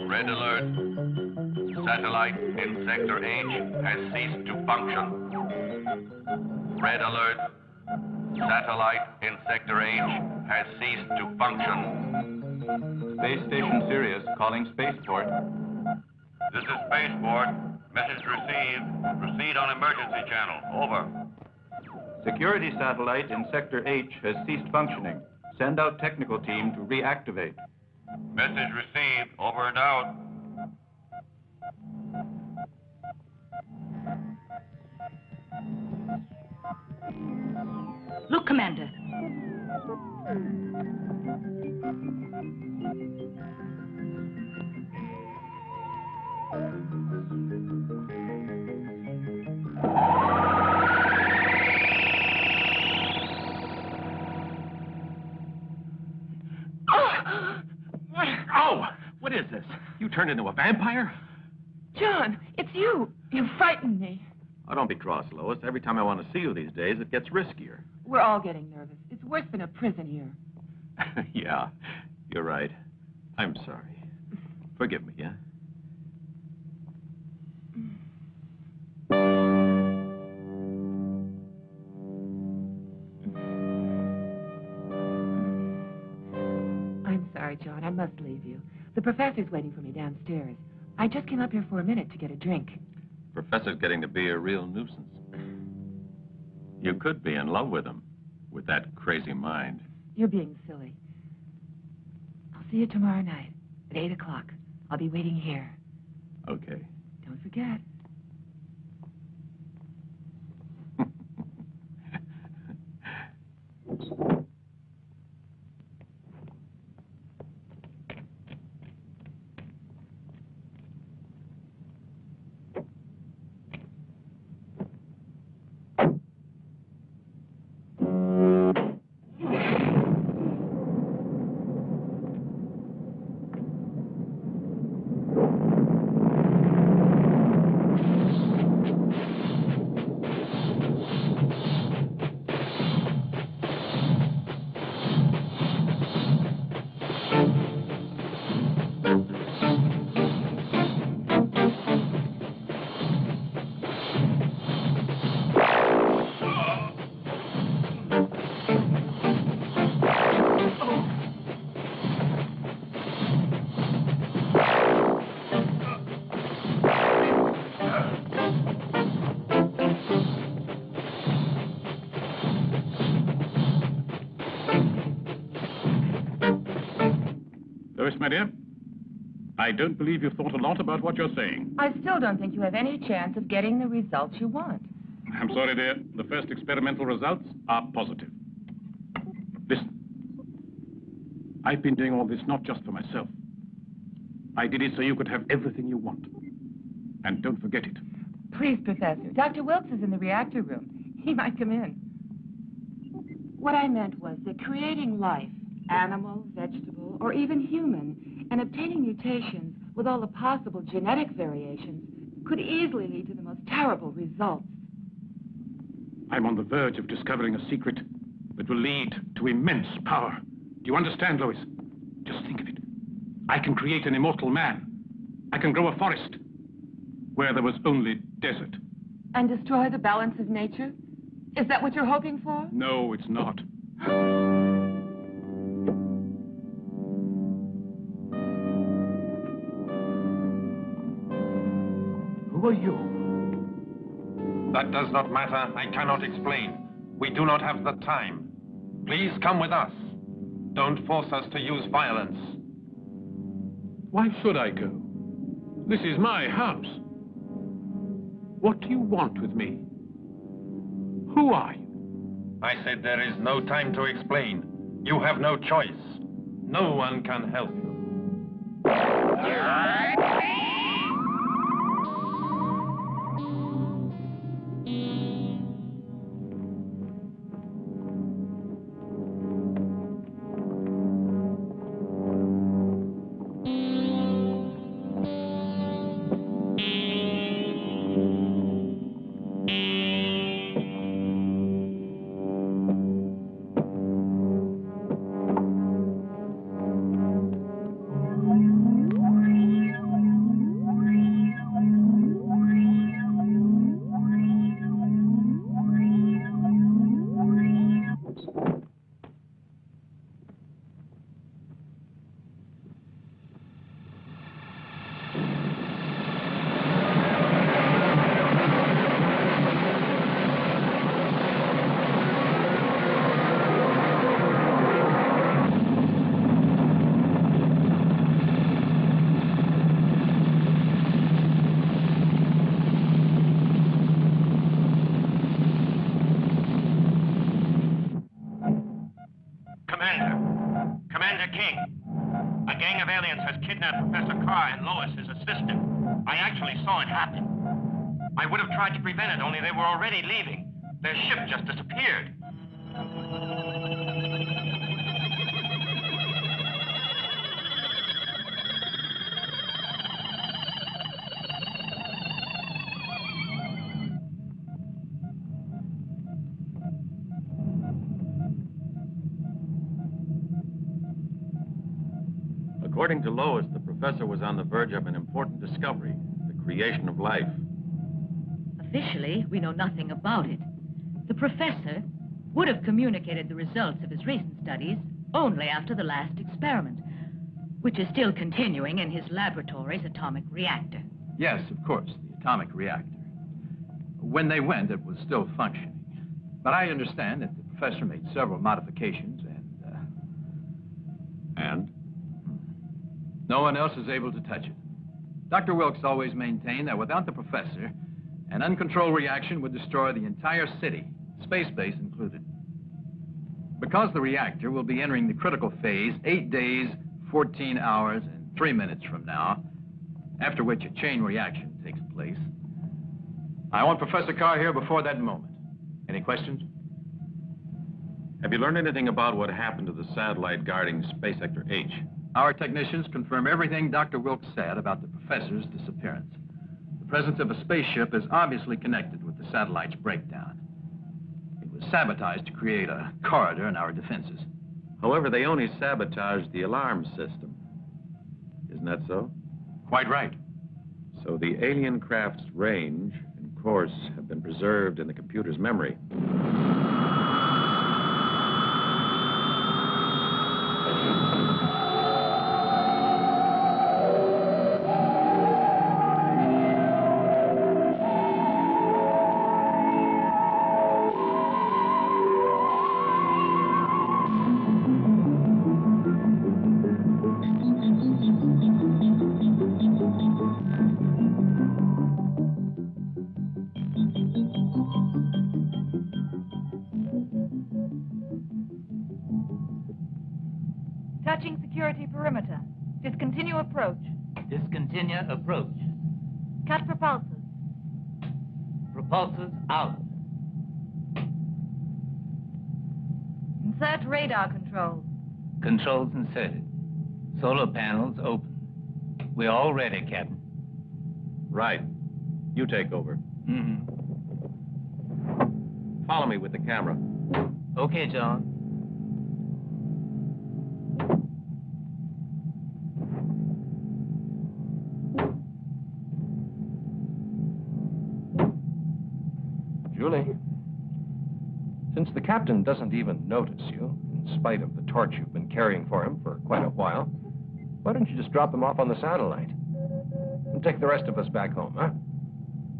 Red alert. Satellite in Sector H has ceased to function. Red alert. Satellite in Sector H has ceased to function. Space Station Sirius calling Spaceport. This is Spaceport. Message received. Proceed on emergency channel. Over. Security satellite in Sector H has ceased functioning. Send out technical team to reactivate. Message received. Over and out. Look, Commander. Oh! What is this? You turned into a vampire? John, it's you. You frightened me. Oh, don't be cross, Lois. Every time I want to see you these days, it gets riskier. We're all getting nervous. It's worse than a prison here. Yeah, you're right. I'm sorry. Forgive me, yeah? I'm sorry, John. I must leave you. The professor's waiting for me downstairs. I just came up here for a minute to get a drink. Professor's getting to be a real nuisance. You could be in love with him, with that crazy mind. You're being silly. I'll see you tomorrow night at 8 o'clock. I'll be waiting here. Okay. Don't forget. My dear, I don't believe you've thought a lot about what you're saying. I still don't think you have any chance of getting the results you want. I'm sorry, dear. The first experimental results are positive. Listen. I've been doing all this not just for myself. I did it so you could have everything you want. And don't forget it. Please, Professor. Dr. Wilkes is in the reactor room. He might come in. What I meant was that creating life, animal, vegetable, or even human, and obtaining mutations with all the possible genetic variations could easily lead to the most terrible results. I'm on the verge of discovering a secret that will lead to immense power. Do you understand, Lois? Just think of it. I can create an immortal man. I can grow a forest where there was only desert. And destroy the balance of nature? Is that what you're hoping for? No, it's not. Who are you? That does not matter. I cannot explain. We do not have the time. Please come with us. Don't force us to use violence. Why should I go? This is my house. What do you want with me? Who are you? I said there is no time to explain. You have no choice. No one can help you. Commander King. A gang of aliens has kidnapped Professor Carr and Lois, his assistant. I actually saw it happen. I would have tried to prevent it, only they were already leaving. Their ship just disappeared. According to Lois, the professor was on the verge of an important discovery, the creation of life. Officially, we know nothing about it. The professor would have communicated the results of his recent studies only after the last experiment, which is still continuing in his laboratory's atomic reactor. Yes, of course, the atomic reactor. When they went, it was still functioning. But I understand that the professor made several modifications And? no one else is able to touch it. Dr. Wilkes always maintained that without the professor, an uncontrolled reaction would destroy the entire city, space base included. Because the reactor will be entering the critical phase 8 days, 14 hours, and 3 minutes from now, after which a chain reaction takes place, I want Professor Carr here before that moment. Any questions? Have you learned anything about what happened to the satellite guarding Space Sector H? Our technicians confirm everything Dr. Wilkes said about the professor's disappearance. The presence of a spaceship is obviously connected with the satellite's breakdown. It was sabotaged to create a corridor in our defenses. However, they only sabotaged the alarm system. Isn't that so? Quite right. So the alien craft's range and course have been preserved in the computer's memory. Touching security perimeter. Discontinue approach. Discontinue approach. Cut propulsors. Propulsors out. Insert radar controls. Controls inserted. Solar panels open. We're all ready, Captain. Right. You take over. Mm-hmm. Follow me with the camera. Okay, John. Julie, since the captain doesn't even notice you, in spite of the torch you've been carrying for him for quite a while, why don't you just drop him off on the satellite? And take the rest of us back home, huh?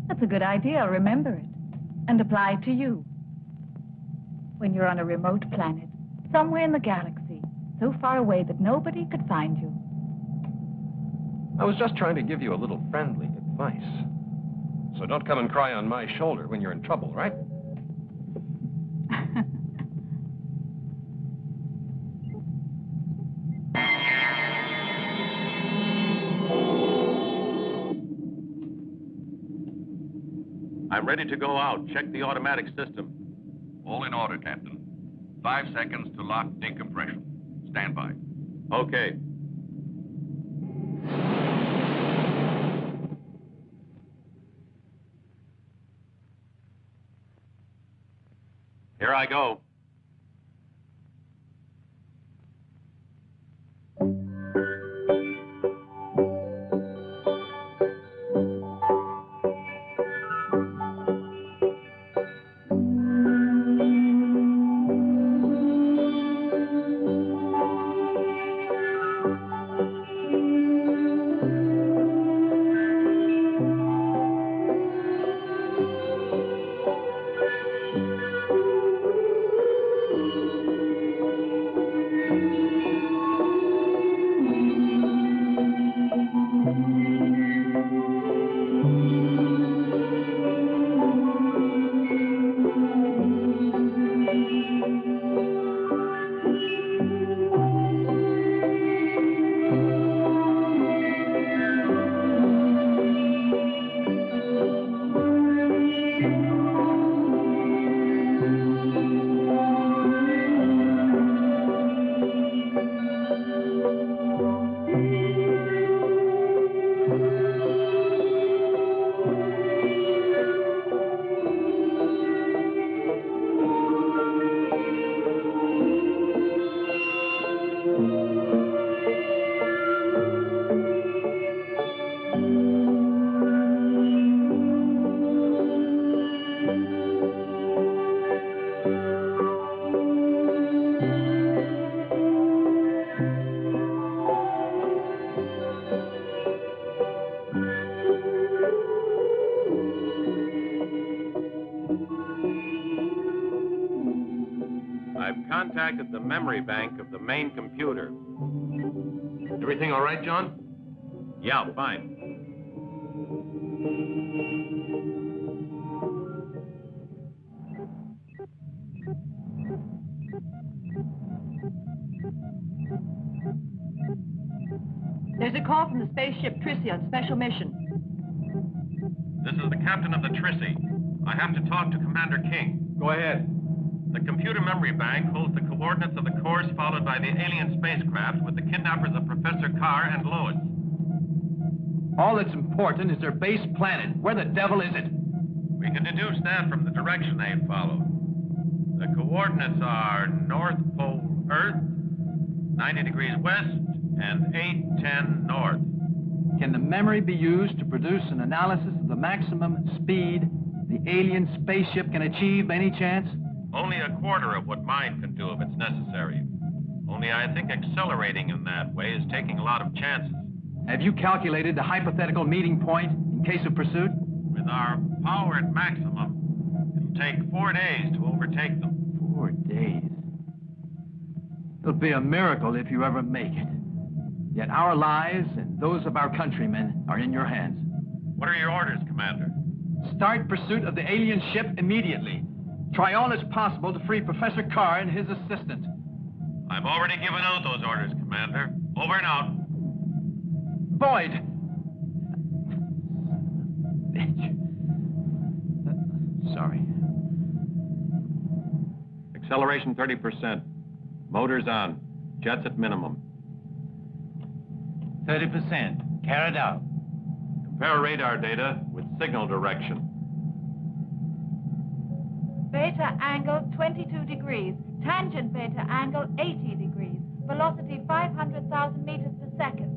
That's a good idea. Remember it. And apply it to you. When you're on a remote planet, somewhere in the galaxy, so far away that nobody could find you. I was just trying to give you a little friendly advice. So don't come and cry on my shoulder when you're in trouble, right? I'm ready to go out. Check the automatic system. All in order, Captain. 5 seconds to lock decompression. Stand by. Okay. Here I go. the memory bank of the main computer. Everything all right, John? Yeah, fine. There's a call from the spaceship Trissy on special mission. This is the captain of the Trissy. I have to talk to Commander King. Go ahead. The computer memory bank holds the coordinates of the course followed by the alien spacecraft with the kidnappers of Professor Carr and Lois. All that's important is their base planet. Where the devil is it? We can deduce that from the direction they followed. The coordinates are North Pole Earth, 90 degrees west, and 810 north. Can the memory be used to produce an analysis of the maximum speed the alien spaceship can achieve by any chance? Only a quarter of what mine can do if it's necessary. Only I think accelerating in that way is taking a lot of chances. Have you calculated the hypothetical meeting point in case of pursuit? With our power at maximum, it'll take 4 days to overtake them. 4 days. It'll be a miracle if you ever make it. Yet our lives and those of our countrymen are in your hands. What are your orders, Commander? Start pursuit of the alien ship immediately. Try all as possible to free Professor Carr and his assistant. I've already given out those orders, Commander. Over and out. Boyd! Bitch. Sorry. Acceleration 30%. Motors on. Jets at minimum. 30%. Carried out. Compare radar data with signal direction. Beta angle 22 degrees. Tangent beta angle 80 degrees. Velocity 500,000 meters per second.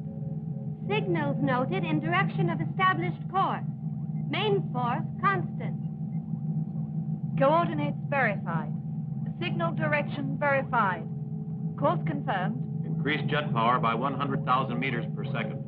Signals noted in direction of established course. Main force constant. Coordinates verified. Signal direction verified. Course confirmed. Increase jet power by 100,000 meters per second.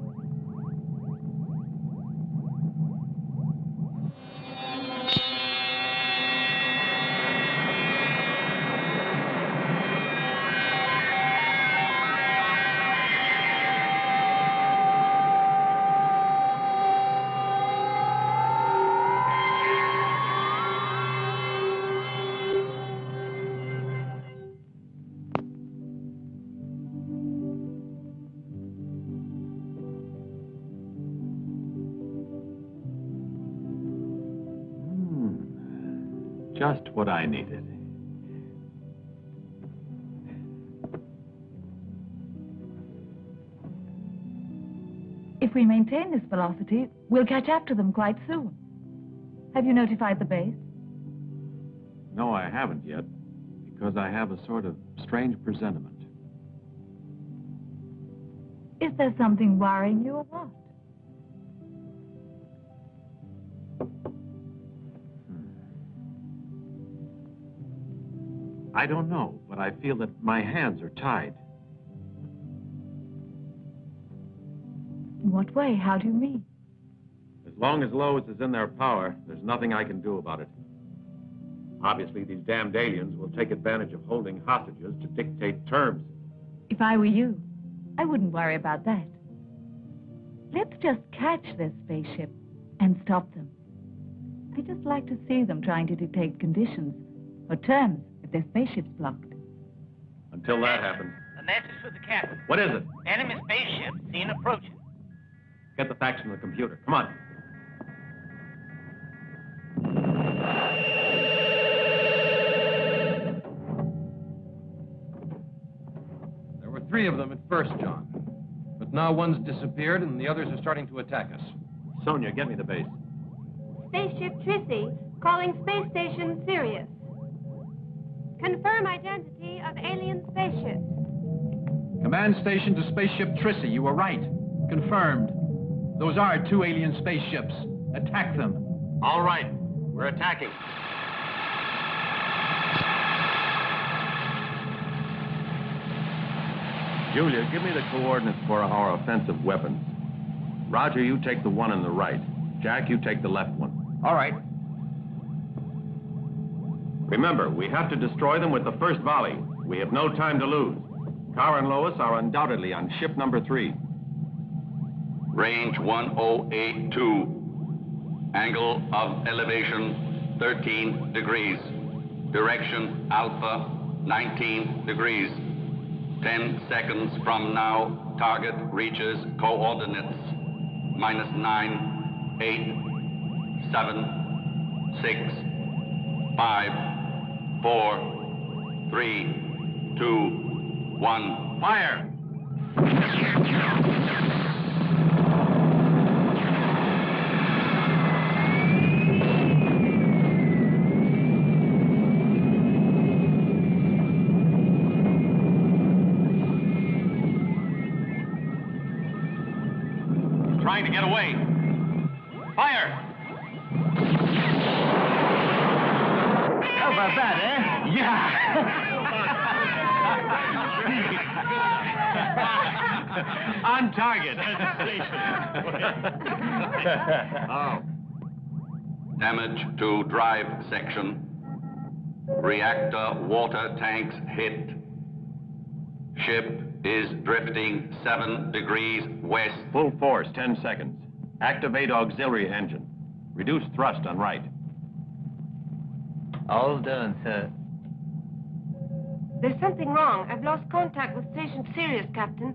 Just what I needed. If we maintain this velocity, we'll catch up to them quite soon. Have you notified the base? No, I haven't yet, because I have a sort of strange presentiment. Is there something worrying you or what? I don't know, but I feel that my hands are tied. In what way? How do you mean? As long as Lois is in their power, there's nothing I can do about it. Obviously, these damned aliens will take advantage of holding hostages to dictate terms. If I were you, I wouldn't worry about that. Let's just catch this spaceship and stop them. I just like to see them trying to dictate conditions or terms if their spaceship's blocked. Until that happens. A message for the captain. What is it? Enemy spaceship seen approaching. Get the facts from the computer. Come on. There were 3 of them at first, John. But now one's disappeared and the others are starting to attack us. Sonia, get me the base. Spaceship Trissy, calling space station Sirius. Confirm identity of alien spaceship. Command station to spaceship Trissy. You were right. Confirmed. Those are 2 alien spaceships. Attack them. All right. We're attacking. Julia, give me the coordinates for our offensive weapons. Roger, you take the one on the right. Jack, you take the left one. All right. Remember, we have to destroy them with the first volley. We have no time to lose. Carr and Lois are undoubtedly on ship number 3. Range 1082. Angle of elevation 13 degrees. Direction Alpha 19 degrees. 10 seconds from now, target reaches coordinates -9, 8, 7, 6, 5, 4, 3, 2, 1. Fire! Trying to get away. Fire! How about that, eh? Yeah! On target. Oh. Damage to drive section. Reactor water tanks hit. Ship is drifting 7 degrees west. Full force, 10 seconds. Activate auxiliary engine. Reduce thrust on right. All done, sir. There's something wrong. I've lost contact with Station Sirius, Captain.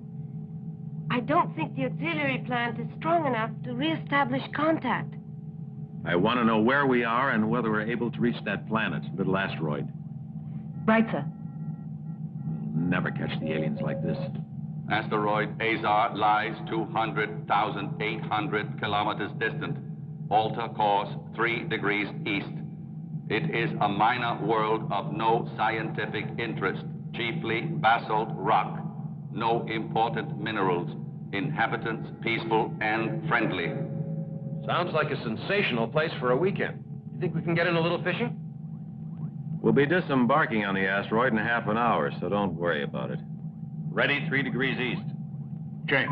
I don't think the auxiliary plant is strong enough to re-establish contact. I want to know where we are and whether we're able to reach that planet, little asteroid. Right, sir. We'll never catch the aliens like this. Asteroid Azar lies 200,800 kilometers distant. Alter course 3 degrees east. It is a minor world of no scientific interest, chiefly basalt rock. No important minerals. Inhabitants peaceful and friendly. Sounds like a sensational place for a weekend. You think we can get in a little fishing? We'll be disembarking on the asteroid in half an hour, so don't worry about it. Ready, 3 degrees east. Check.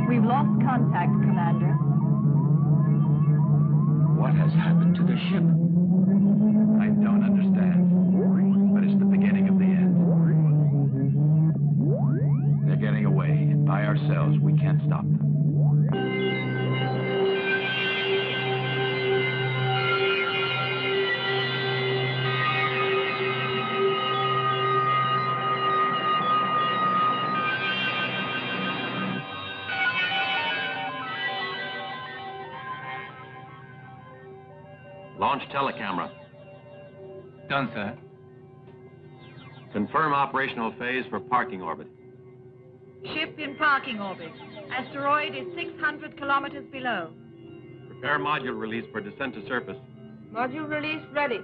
We've lost contact, Commander. What has happened to the ship? I don't understand. But it's the beginning of the end. They're getting away, and by ourselves, we can't stop them. Launch telecamera. Done, sir. Confirm operational phase for parking orbit. Ship in parking orbit. Asteroid is 600 kilometers below. Prepare module release for descent to surface. Module release ready.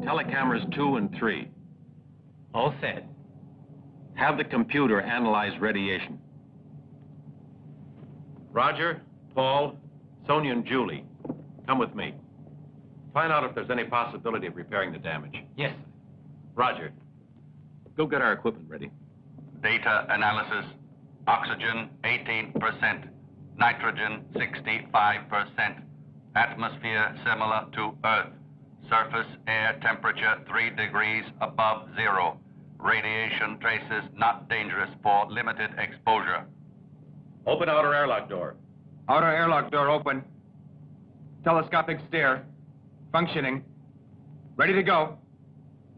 Telecameras 2 and 3. All set. Have the computer analyze radiation. Roger, Paul, Sonia, and Julie, come with me. Find out if there's any possibility of repairing the damage. Yes, sir. Roger. Go get our equipment ready. Data analysis. Oxygen 18%. Nitrogen 65%. Atmosphere similar to Earth. Surface air temperature 3 degrees above zero. Radiation traces not dangerous for limited exposure. Open outer airlock door. Outer airlock door open. Telescopic stair. Functioning. Ready to go.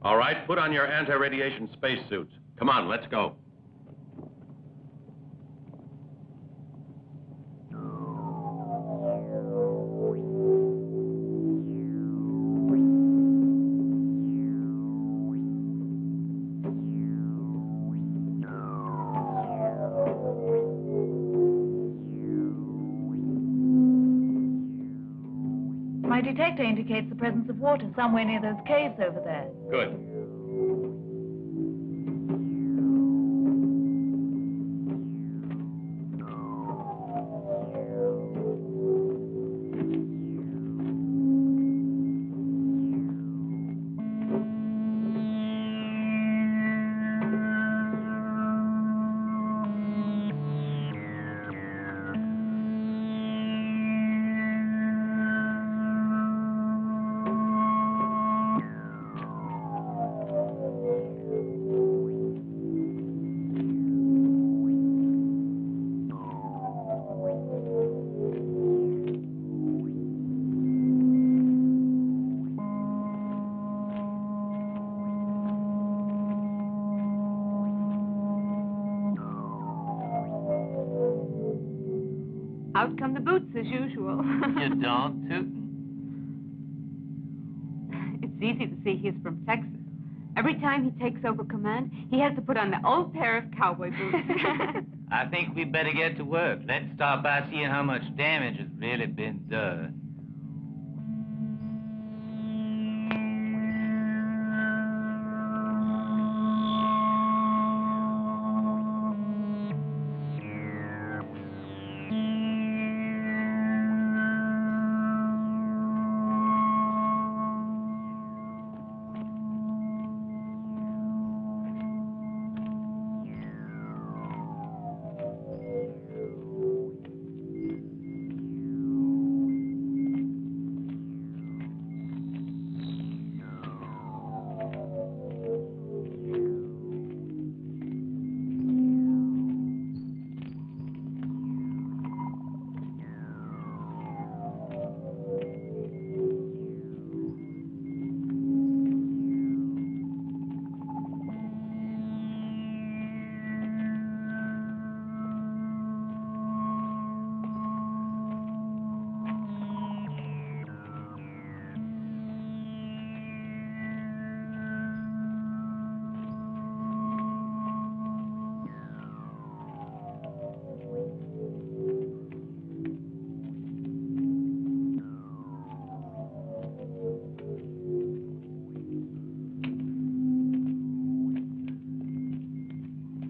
All right, put on your anti-radiation spacesuits. Come on, let's go. detector indicates the presence of water somewhere near those caves over there. Good. Out come the boots as usual. You don't, Tootin'? It's easy to see he's from Texas. Every time he takes over command, he has to put on the old pair of cowboy boots. I think we better get to work. Let's start by seeing how much damage has really been done.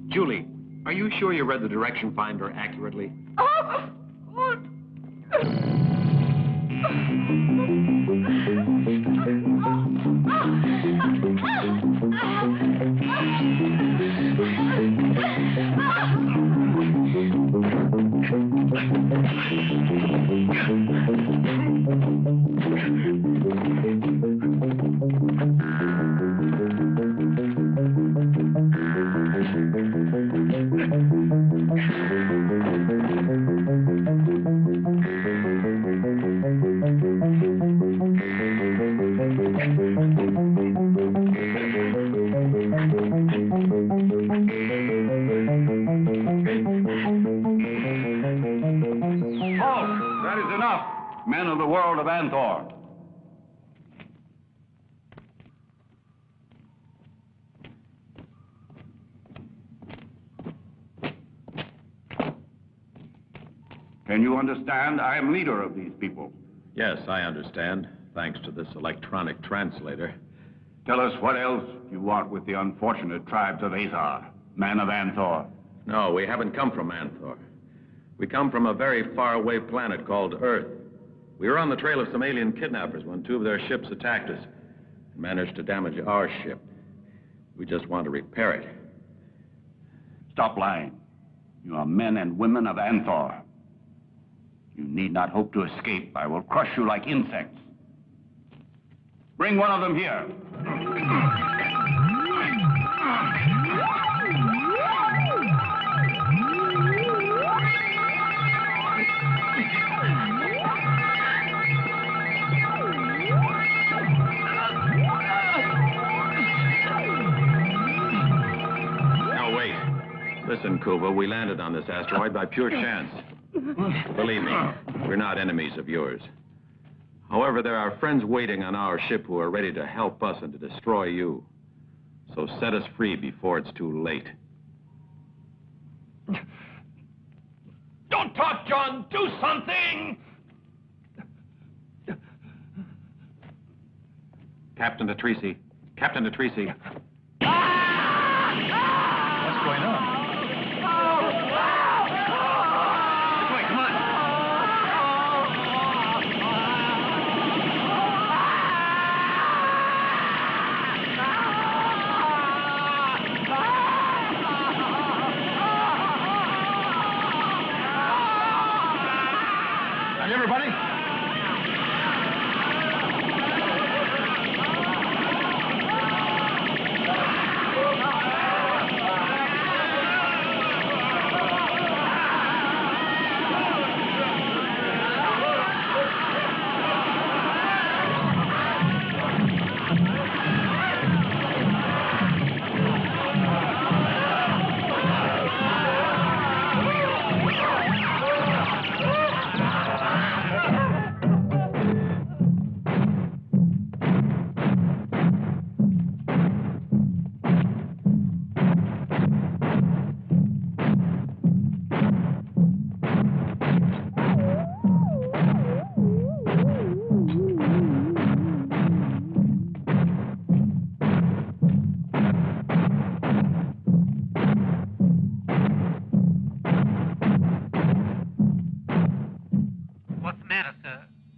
Julie, are you sure you read the direction finder accurately? Oh, that is enough, men of the world of Anthor. Can you understand? I am leader of these people. Yes, I understand, thanks to this electronic translator. Tell us what else you want with the unfortunate tribes of Azar, men of Anthor. No, we haven't come from Anthor. We come from a very faraway planet called Earth. We were on the trail of some alien kidnappers when two of their ships attacked us and managed to damage our ship. We just want to repair it. Stop lying. You are men and women of Anthor. You need not hope to escape. I will crush you like insects. Bring one of them here. Now, wait. Listen, Kuva, we landed on this asteroid by pure chance. Believe me, we're not enemies of yours. However, there are friends waiting on our ship who are ready to help us and to destroy you. So set us free before it's too late. Don't talk, John! Do something! Captain Patrese. Captain Patrese. What's going on? Everybody?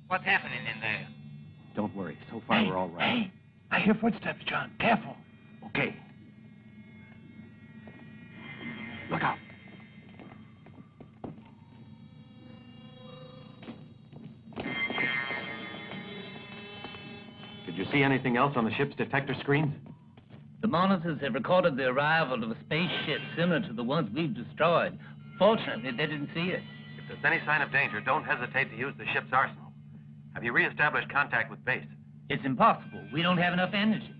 What's happening in there? Don't worry. So far, we're all right. Hey, I hear footsteps, John. Careful. Okay. Look out. Did you see anything else on the ship's detector screens? The monitors have recorded the arrival of a spaceship similar to the ones we've destroyed. Fortunately, they didn't see it. If there's any sign of danger, don't hesitate to use the ship's arsenal. Have you reestablished contact with base? It's impossible. We don't have enough energy.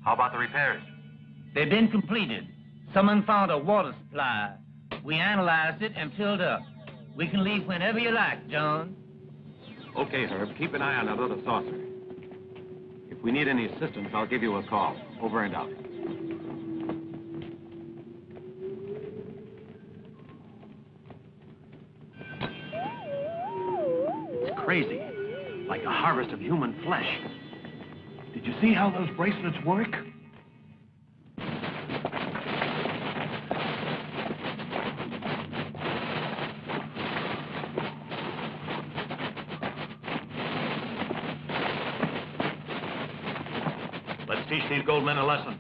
How about the repairs? They've been completed. Someone found a water supply. We analyzed it and filled up. We can leave whenever you like, John. Okay, Herb. Keep an eye on that other saucer. If we need any assistance, I'll give you a call. Over and out. It's crazy. Like a harvest of human flesh. Did you see how those bracelets work? Let's teach these gold men a lesson.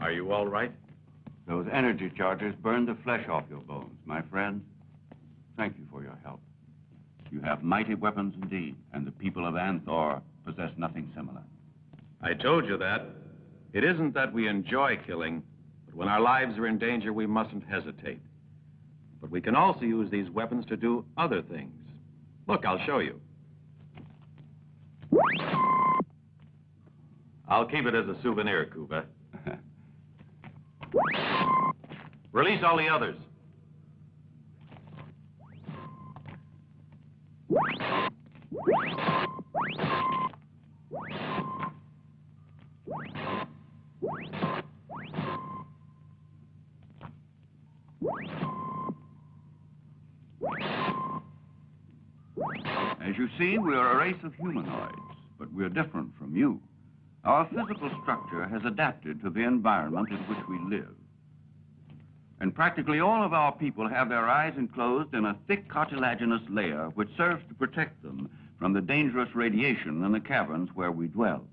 Are you all right? Those energy charges burned the flesh off your bones, my friend. Thank you for your help. You have mighty weapons indeed, and the people of Anthor possess nothing similar. I told you that. It isn't that we enjoy killing, but when our lives are in danger, we mustn't hesitate. But we can also use these weapons to do other things. Look, I'll show you. I'll keep it as a souvenir, Cuba. Release all the others. As you see, we are a race of humanoids, but we're different from you. Our physical structure has adapted to the environment in which we live. And practically all of our people have their eyes enclosed in a thick cartilaginous layer which serves to protect them from the dangerous radiation in the caverns where we dwell.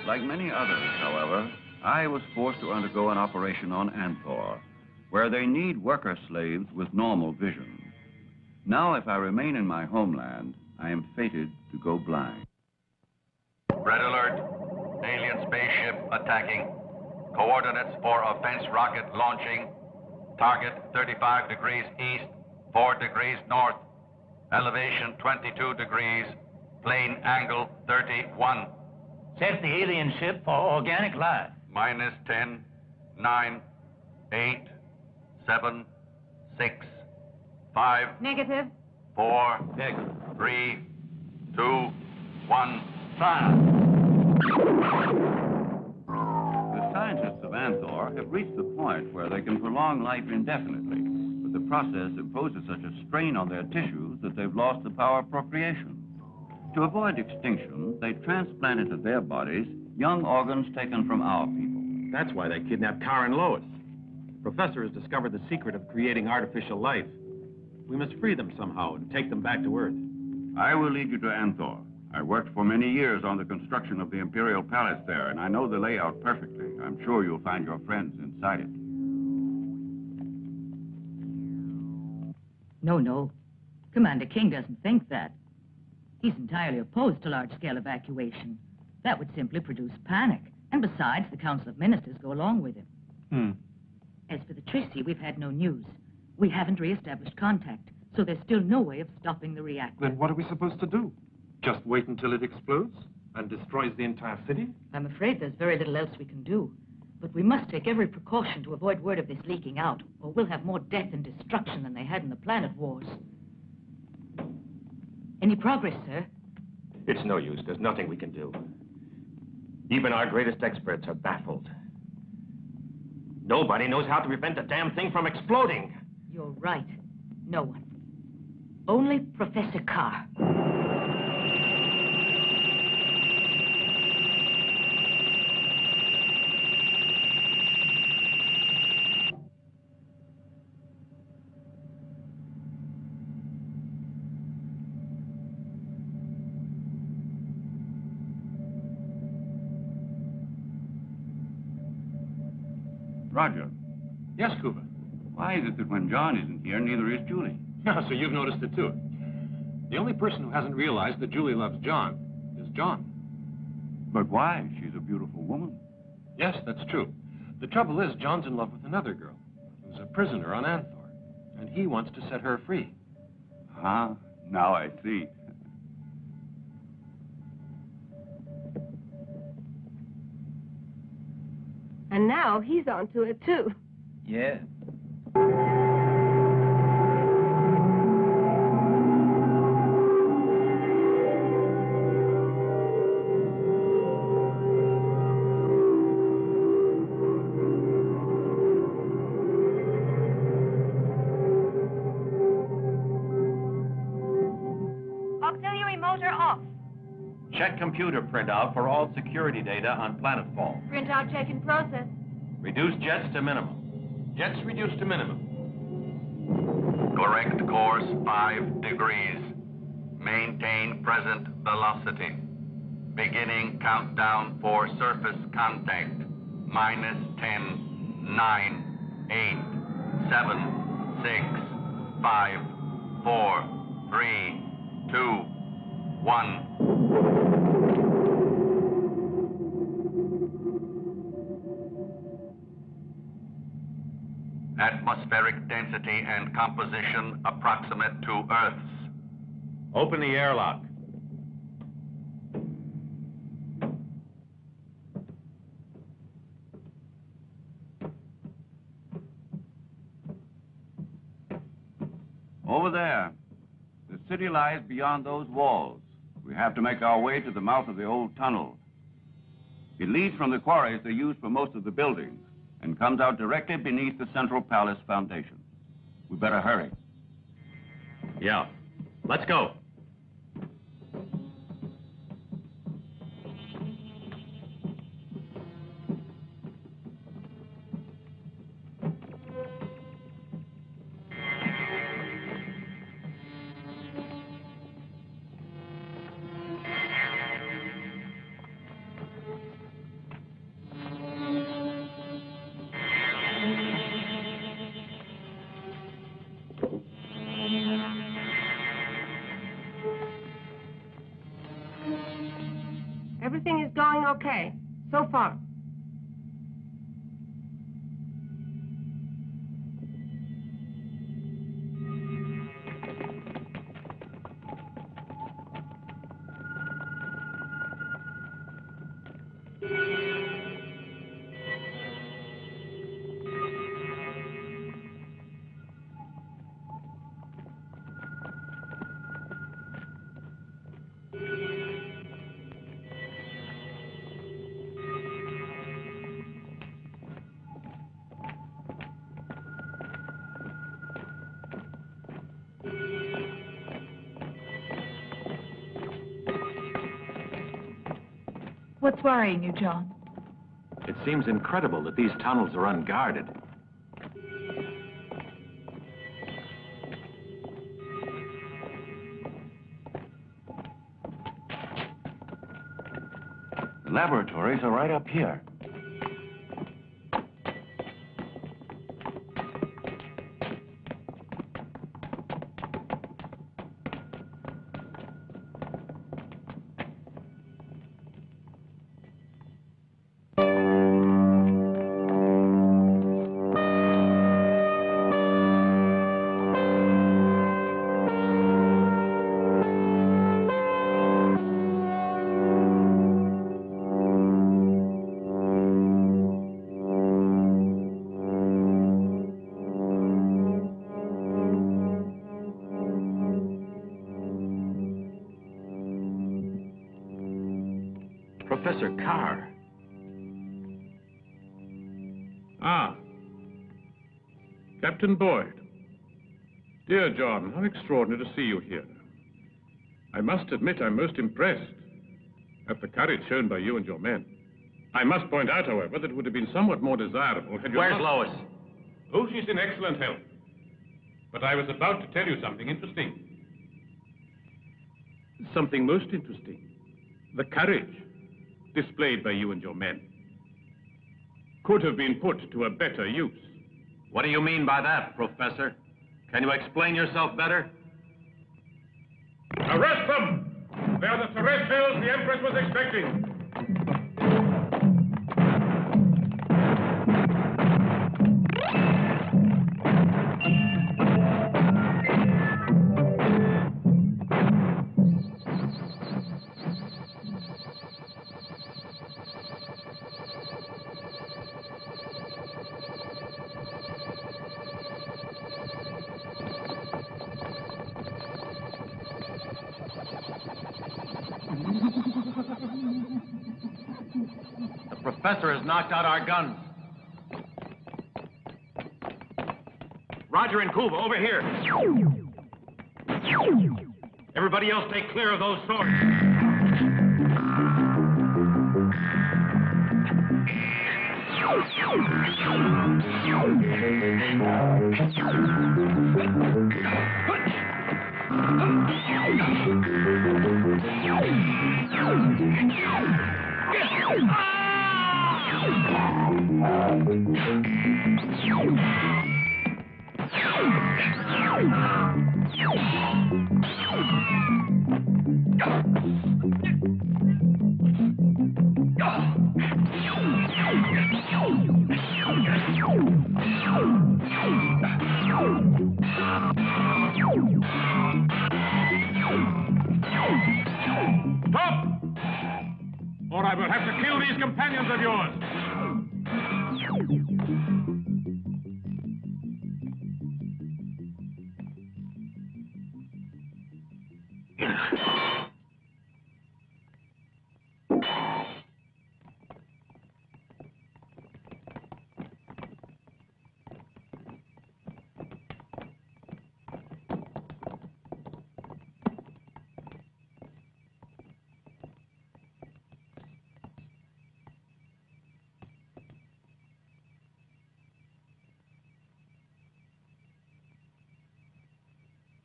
Like many others, however, I was forced to undergo an operation on Anthor, where they need worker slaves with normal vision. Now, if I remain in my homeland, I am fated to go blind. Red alert. Alien spaceship attacking. Coordinates for offense rocket launching. Target 35 degrees east, 4 degrees north. Elevation 22 degrees. Plane angle 31. Set the alien ship for organic life. Minus 10, 9, 8, 7, 6, 5. Negative. 4. Negative. 3, 2, 1. Fire. The scientists of Anthor have reached the point where they can prolong life indefinitely, but the process imposes such a strain on their tissues that they've lost the power of procreation. To avoid extinction, they transplant into their bodies young organs taken from our people. That's why they kidnapped Carr and Lois. The professor has discovered the secret of creating artificial life. We must free them somehow and take them back to Earth. I will lead you to Anthor. I worked for many years on the construction of the Imperial Palace there, and I know the layout perfectly. I'm sure you'll find your friends inside it. No. Commander King doesn't think that. He's entirely opposed to large-scale evacuation. That would simply produce panic. And besides, the Council of Ministers go along with him. As for the Trissy, we've had no news. We haven't re-established contact, so there's still no way of stopping the reactor. Then what are we supposed to do? Just wait until it explodes and destroys the entire city? I'm afraid there's very little else we can do. But we must take every precaution to avoid word of this leaking out, or we'll have more death and destruction than they had in the Planet Wars. Any progress, sir? It's no use. There's nothing we can do. Even our greatest experts are baffled. Nobody knows how to prevent the damn thing from exploding. You're right. No one. Only Professor Carr. Roger. Yes, Cuba. Why is it that when John isn't here, neither is Julie? So you've noticed it, too. The only person who hasn't realized that Julie loves John is John. But why? She's a beautiful woman. Yes, that's true. The trouble is, John's in love with another girl who's a prisoner on Anthor, and he wants to set her free. Ah, now I see. And now he's onto it, too. Yeah. Auxiliary motor off. Check computer printout for all security data on planetfall. Printout check in process. Reduce jets to minimum. Jets reduced to minimum. Correct course 5 degrees. Maintain present velocity. Beginning countdown for surface contact. Minus 10, 9, 8, 7, 6, 5, 4, 3, 2, 1. Atmospheric density and composition approximate to Earth's. Open the airlock. Over there. The city lies beyond those walls. We have to make our way to the mouth of the old tunnel. It leads from the quarries they use for most of the buildings and comes out directly beneath the Central Palace foundation. We better hurry. Yeah. Let's go. Everything is going okay, so far. What's worrying you, John? It seems incredible that these tunnels are unguarded. The laboratories are right up here. Professor Carr. Ah. Captain Boyd. Dear John, how extraordinary to see you here. I must admit I'm most impressed at the courage shown by you and your men. I must point out, however, that it would have been somewhat more desirable had you Where's Lois? Oh, she's in excellent health. But I was about to tell you something interesting. Something most interesting. The courage displayed by you and your men could have been put to a better use. What do you mean by that, Professor? Can you explain yourself better? Arrest them! They are the terrestrials the Empress was expecting. The professor has knocked out our guns. Roger and Kuva, over here. Everybody else stay clear of those swords. Stop! Or I will have to kill these companions of yours.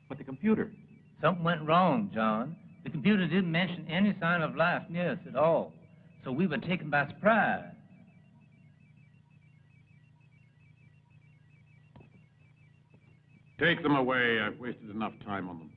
But the computer. Something went wrong, John. The computer didn't mention any sign of life near us at all. So we were taken by surprise. Take them away. I've wasted enough time on them.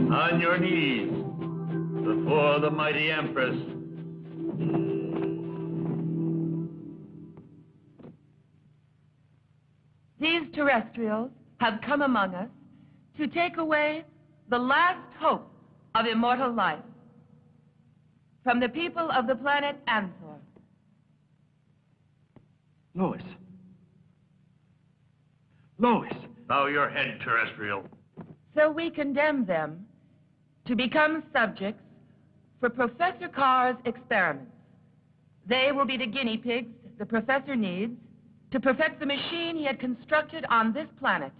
On your knees before the mighty Empress. These terrestrials have come among us to take away the last hope of immortal life from the people of the planet Anthor. Lois. Lois. Bow your head, terrestrial. So we condemn them to become subjects for Professor Carr's experiments. They will be the guinea pigs the professor needs to perfect the machine he had constructed on this planet,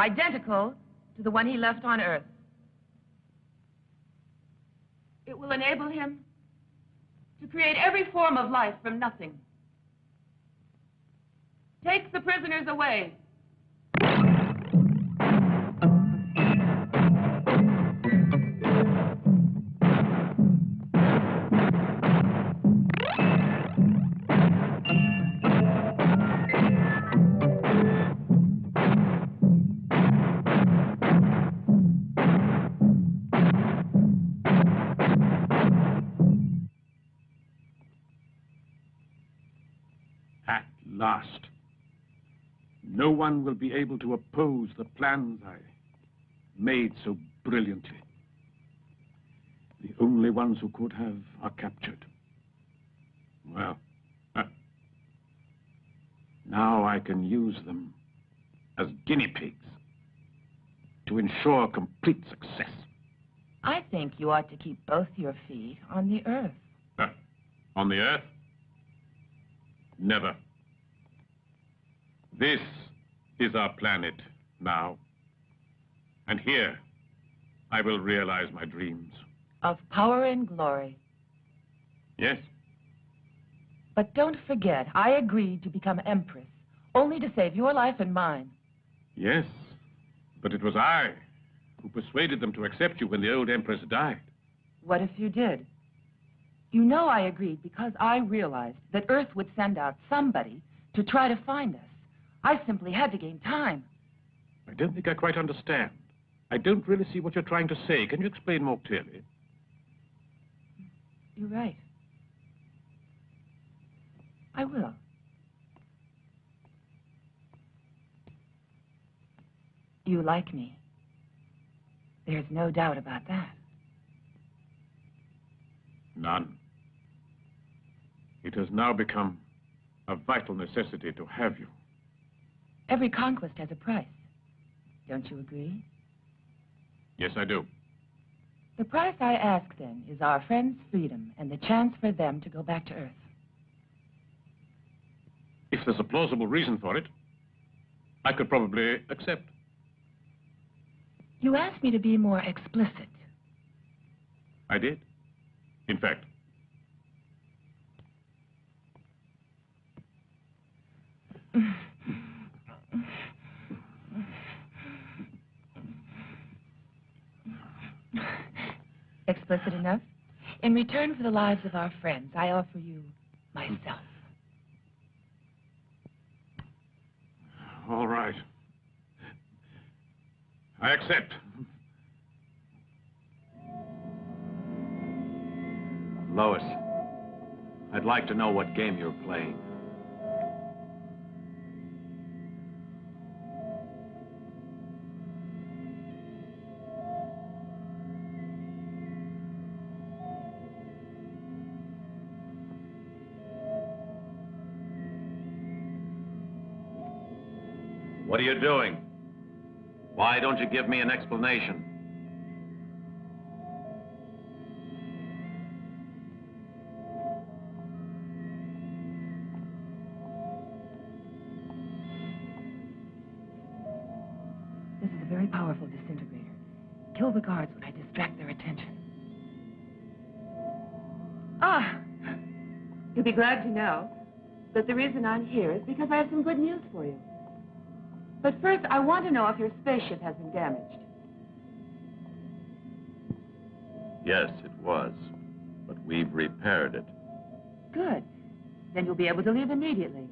identical to the one he left on Earth. It will enable him to create every form of life from nothing. Take the prisoners away. At last, no one will be able to oppose the plans I made so brilliantly. The only ones who could have are captured. Well, now I can use them as guinea pigs to to ensure complete success. I think you ought to keep both your feet on the earth. On the Earth? Never. This is our planet now. And here, I will realize my dreams. Of power and glory. Yes? But don't forget, I agreed to become Empress, only to save your life and mine. Yes, but it was I who persuaded them to accept you when the old Empress died. What if you did? You know I agreed because I realized that Earth would send out somebody to try to find us. I simply had to gain time. I don't think I quite understand. I don't really see what you're trying to say. Can you explain more clearly? You're right. I will. You like me. There's no doubt about that. None. It has now become a vital necessity to have you. Every conquest has a price. Don't you agree? Yes, I do. The price I ask, then, is our friends' freedom and the chance for them to go back to Earth. If there's a plausible reason for it, I could probably accept. You asked me to be more explicit. I did. In fact. Explicit enough? In return for the lives of our friends, I offer you myself. All right. I accept. Lois, I'd like to know what game you're playing. What are you doing? Why don't you give me an explanation? This is a very powerful disintegrator. Kill the guards when I distract their attention. Ah! You'll be glad to know that the reason I'm here is because I have some good news for you. But first, I want to know if your spaceship has been damaged. Yes, it was. But we've repaired it. Good. Then you'll be able to leave immediately.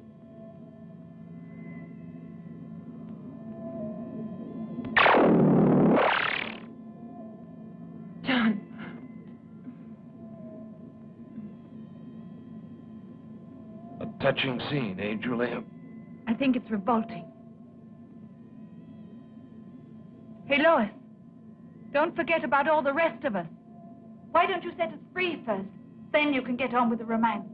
John. A touching scene, eh, Julia? I think it's revolting. Hey, Lois, don't forget about all the rest of us. Why don't you set us free first? Then you can get on with the romance.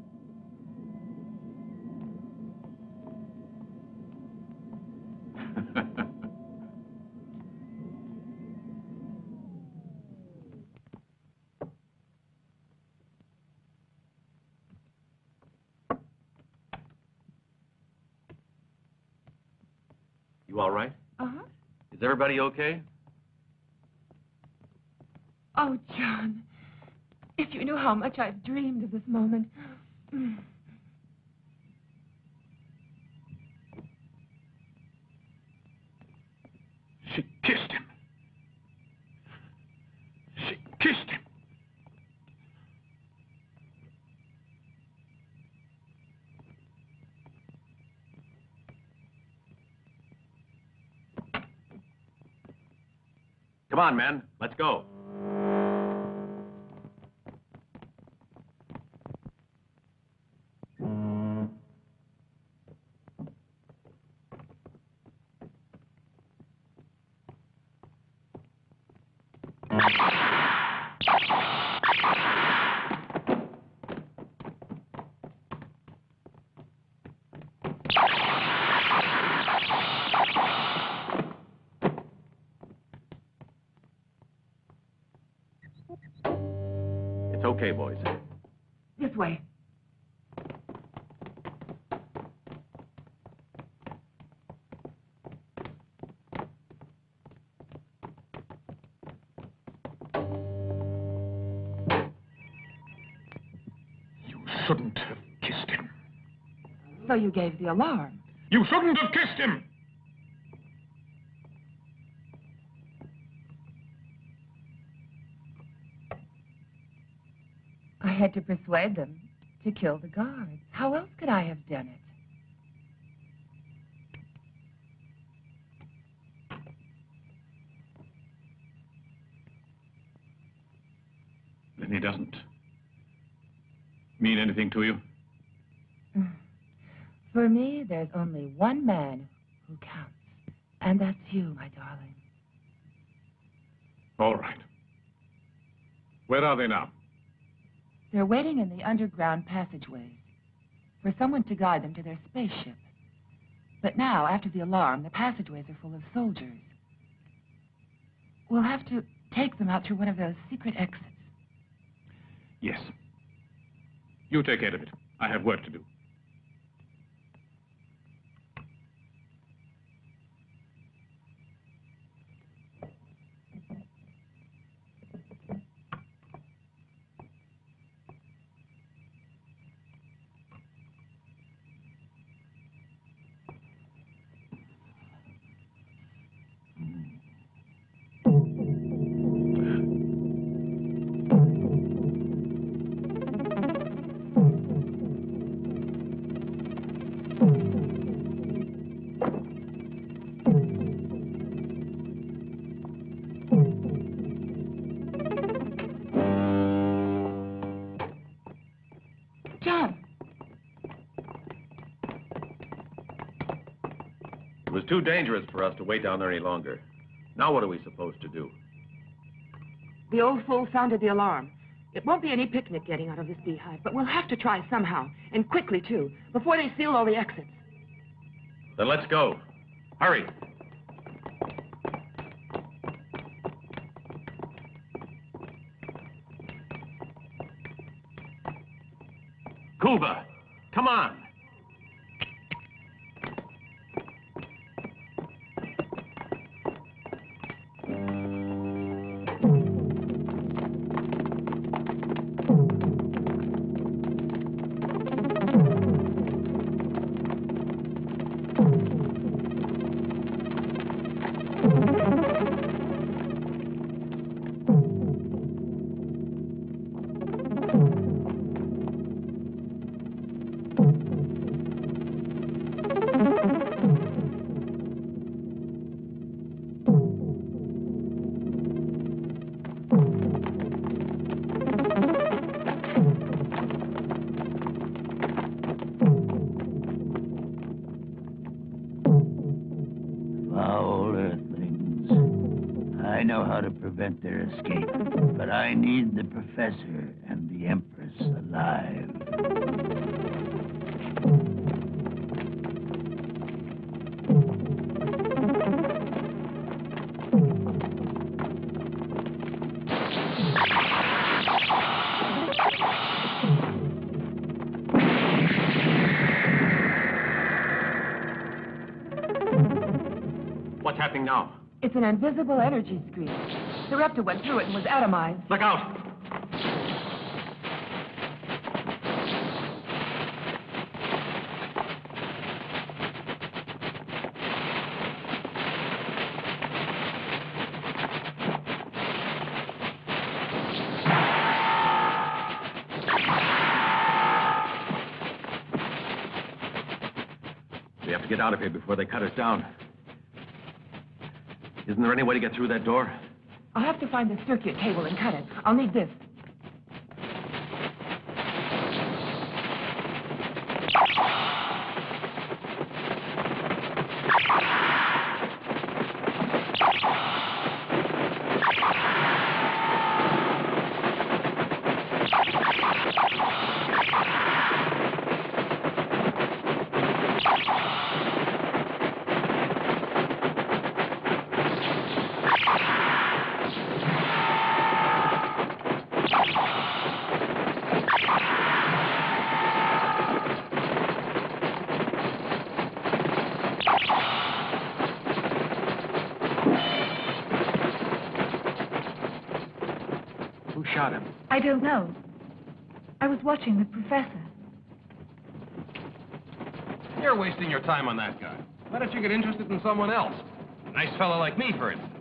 You all right? Uh-huh. Is everybody okay? Oh, John, if you knew how much I've dreamed of this moment. She kissed him. She kissed him. Come on, men. Let's go. Okay, boys. This way. You shouldn't have kissed him. So you gave the alarm. You shouldn't have kissed him! I had to persuade them to kill the guards. How else could I have done it? Then he doesn't mean anything to you? For me, there's only one man who counts, and that's you, my darling. All right. Where are they now? They're waiting in the underground passageways for someone to guide them to their spaceship. But now, after the alarm, the passageways are full of soldiers. We'll have to take them out through one of those secret exits. Yes. You take care of it. I have work to do. It was too dangerous for us to wait down there any longer. Now what are we supposed to do? The old fool sounded the alarm. It won't be any picnic getting out of this beehive, but we'll have to try somehow, and quickly, too, before they seal all the exits. Then let's go. Hurry. Cuba, come on. Prevent their escape, but I need the professor and the Empress alive. What's happening now? It's an invisible energy screen. The Repta went through it and was atomized. Look out! We have to get out of here before they cut us down. Isn't there any way to get through that door? I'll have to find the circuit cable and cut it. I'll need this. shot him? I don't know. I was watching the professor. You're wasting your time on that guy. Why don't you get interested in someone else? A nice fellow like me, for instance.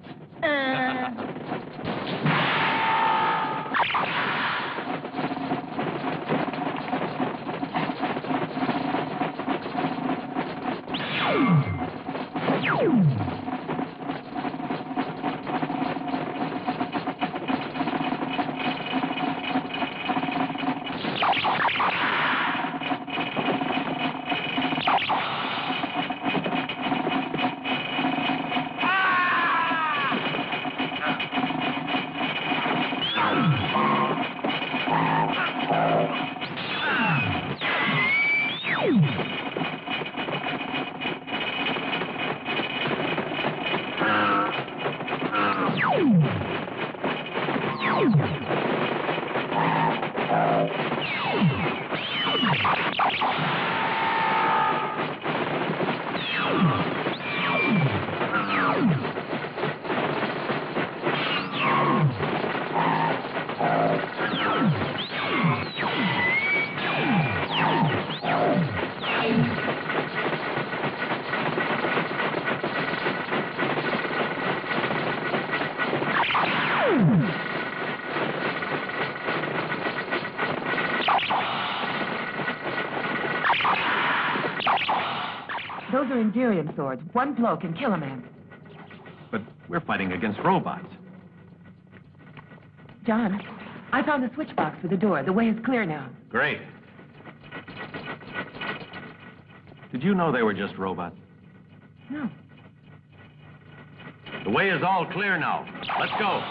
Those are Imperium swords. One blow can kill a man. But we're fighting against robots. John, I found the switch box for the door. The way is clear now. Great. Did you know they were just robots? No. The way is all clear now. Let's go.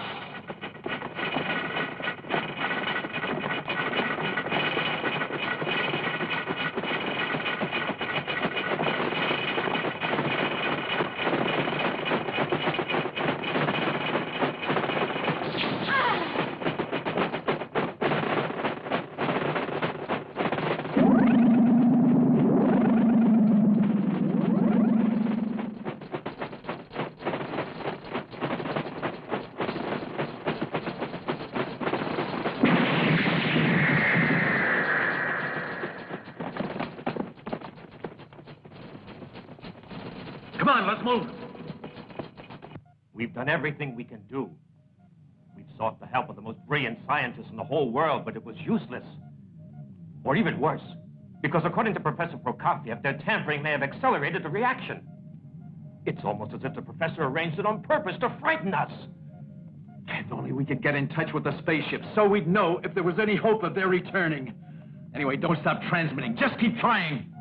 Come on, let's move. We've done everything we can do. We've sought the help of the most brilliant scientists in the whole world, but it was useless. Or even worse, because according to Professor Prokofiev, their tampering may have accelerated the reaction. It's almost as if the professor arranged it on purpose to frighten us. If only we could get in touch with the spaceship so we'd know if there was any hope of their returning. Anyway, don't stop transmitting. Just keep trying.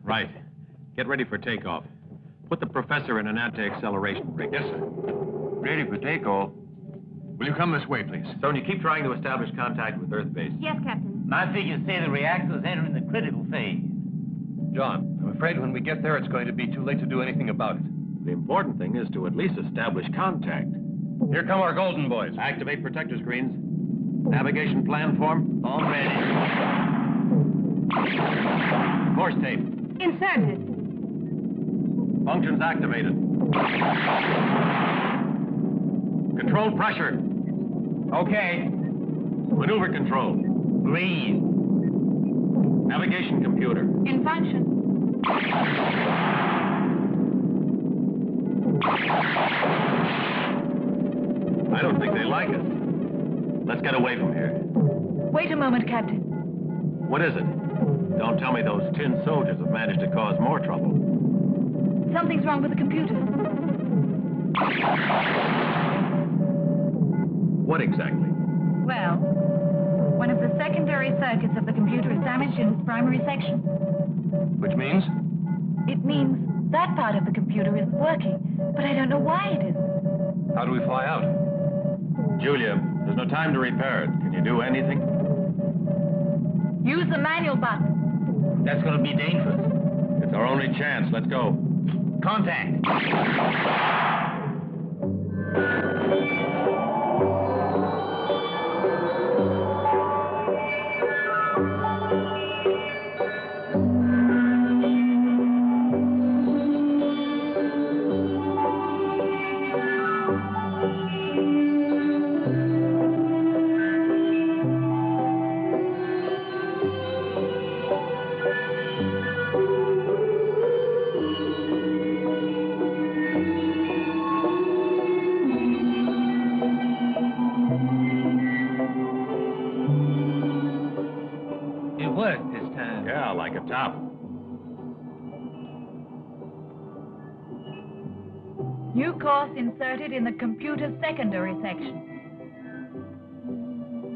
Right. Get ready for takeoff. Put the professor in an anti-acceleration rig. Yes, sir. Ready for takeoff. Will you come this way, please? Sonia, keep trying to establish contact with Earth base. Yes, Captain. My figures say the reactor's entering the critical phase. John, I'm afraid when we get there, it's going to be too late to do anything about it. The important thing is to at least establish contact. Here come our golden boys. Activate protector screens. Navigation plan form. All ready. Course tape. Inserted. Functions activated. Control pressure. Okay. Maneuver control. Green. Navigation computer. In function. I don't think they like us. Let's get away from here. Wait a moment, Captain. What is it? Don't tell me those tin soldiers have managed to cause more trouble. Something's wrong with the computer. What exactly? Well, one of the secondary circuits of the computer is damaged in its primary section. Which means? It means that part of the computer isn't working, but I don't know why it isn't. How do we fly out? Julia, there's no time to repair it. Can you do anything? Use the manual button. That's going to be dangerous. It's our only chance. Let's go. Contact. Top. New course inserted in the computer secondary section.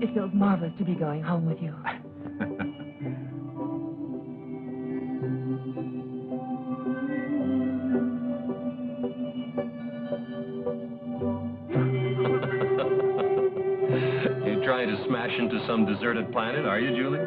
It feels marvelous to be going home with you. You're trying to smash into some deserted planet, are you, Julie?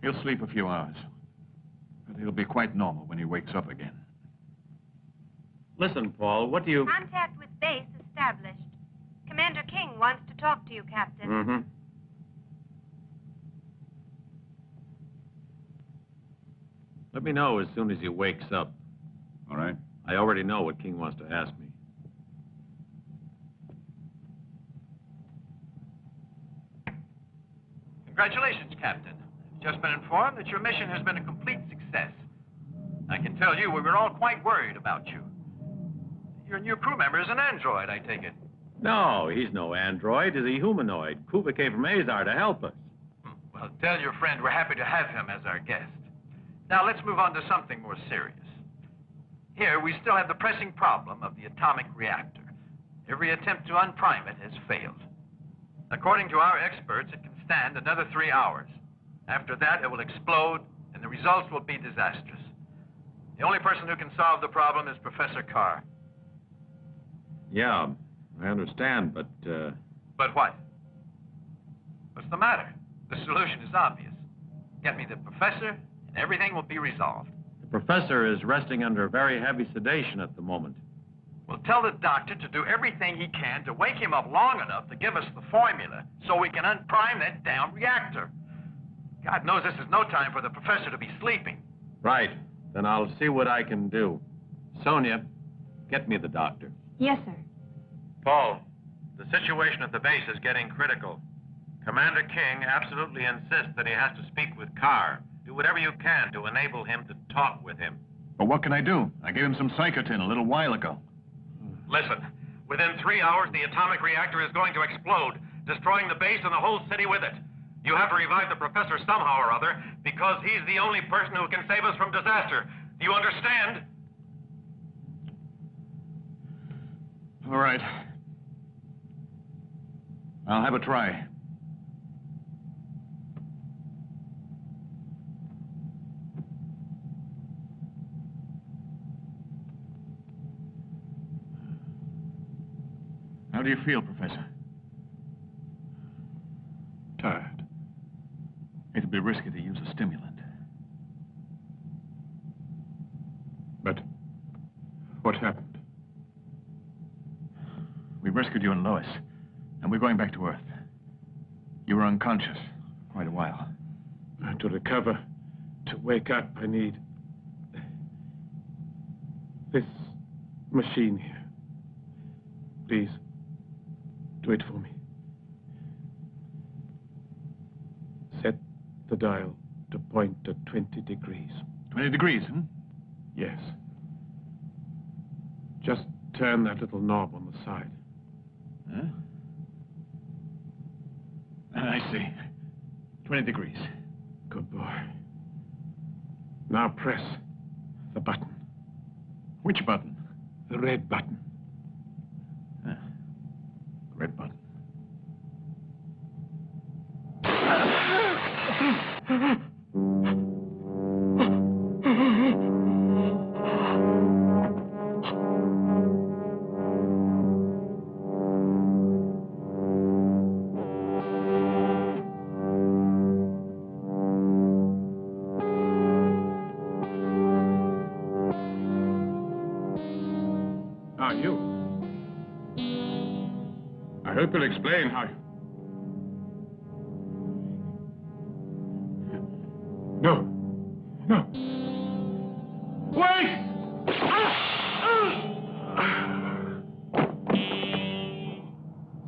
He'll sleep a few hours, but he'll be quite normal when he wakes up again. Listen, Paul, what do you... Contact with base established. Commander King wants to talk to you, Captain. Mm-hmm. Let me know as soon as he wakes up. All right. I already know what King wants to ask me. Congratulations, Captain. I've just been informed that your mission has been a complete success. I can tell you we were all quite worried about you. Your new crew member is an android, I take it. No, he's no android. He's a humanoid. Kuva came from Azar to help us. Well, tell your friend we're happy to have him as our guest. Now, let's move on to something more serious. Here, we still have the pressing problem of the atomic reactor. Every attempt to unprime it has failed. According to our experts, it can stand another 3 hours. After that, it will explode, and the results will be disastrous. The only person who can solve the problem is Professor Carr. Yeah, I understand, but, But what? What's the matter? The solution is obvious. Get me the professor, and everything will be resolved. the professor is resting under very heavy sedation at the moment. Well, tell the doctor to do everything he can to wake him up long enough to give us the formula so we can unprime that damn reactor. God knows this is no time for the professor to be sleeping. Right. Then I'll see what I can do. Sonia, get me the doctor. Yes, sir. Paul, the situation at the base is getting critical. Commander King absolutely insists that he has to speak with Carr. Do whatever you can to enable him to talk with him. But what can I do? I gave him some Psychotin a little while ago. Listen, within 3 hours, the atomic reactor is going to explode, destroying the base and the whole city with it. You have to revive the professor somehow or other, because he's the only person who can save us from disaster. Do you understand? All right. I'll have a try. How do you feel, Professor? Tired. It'd be risky to use a stimulant. But what happened? We rescued you and Lois, and we're going back to Earth. You were unconscious for quite a while. To recover, to wake up, I need this machine here. Please, do it for me. Set the dial to point at 20 degrees. 20 degrees, huh? Yes. Just turn that little knob on the side. Huh? I see. 20 degrees. Good boy. Now press the button. Which button? The red button. Red button. I hope you'll explain how...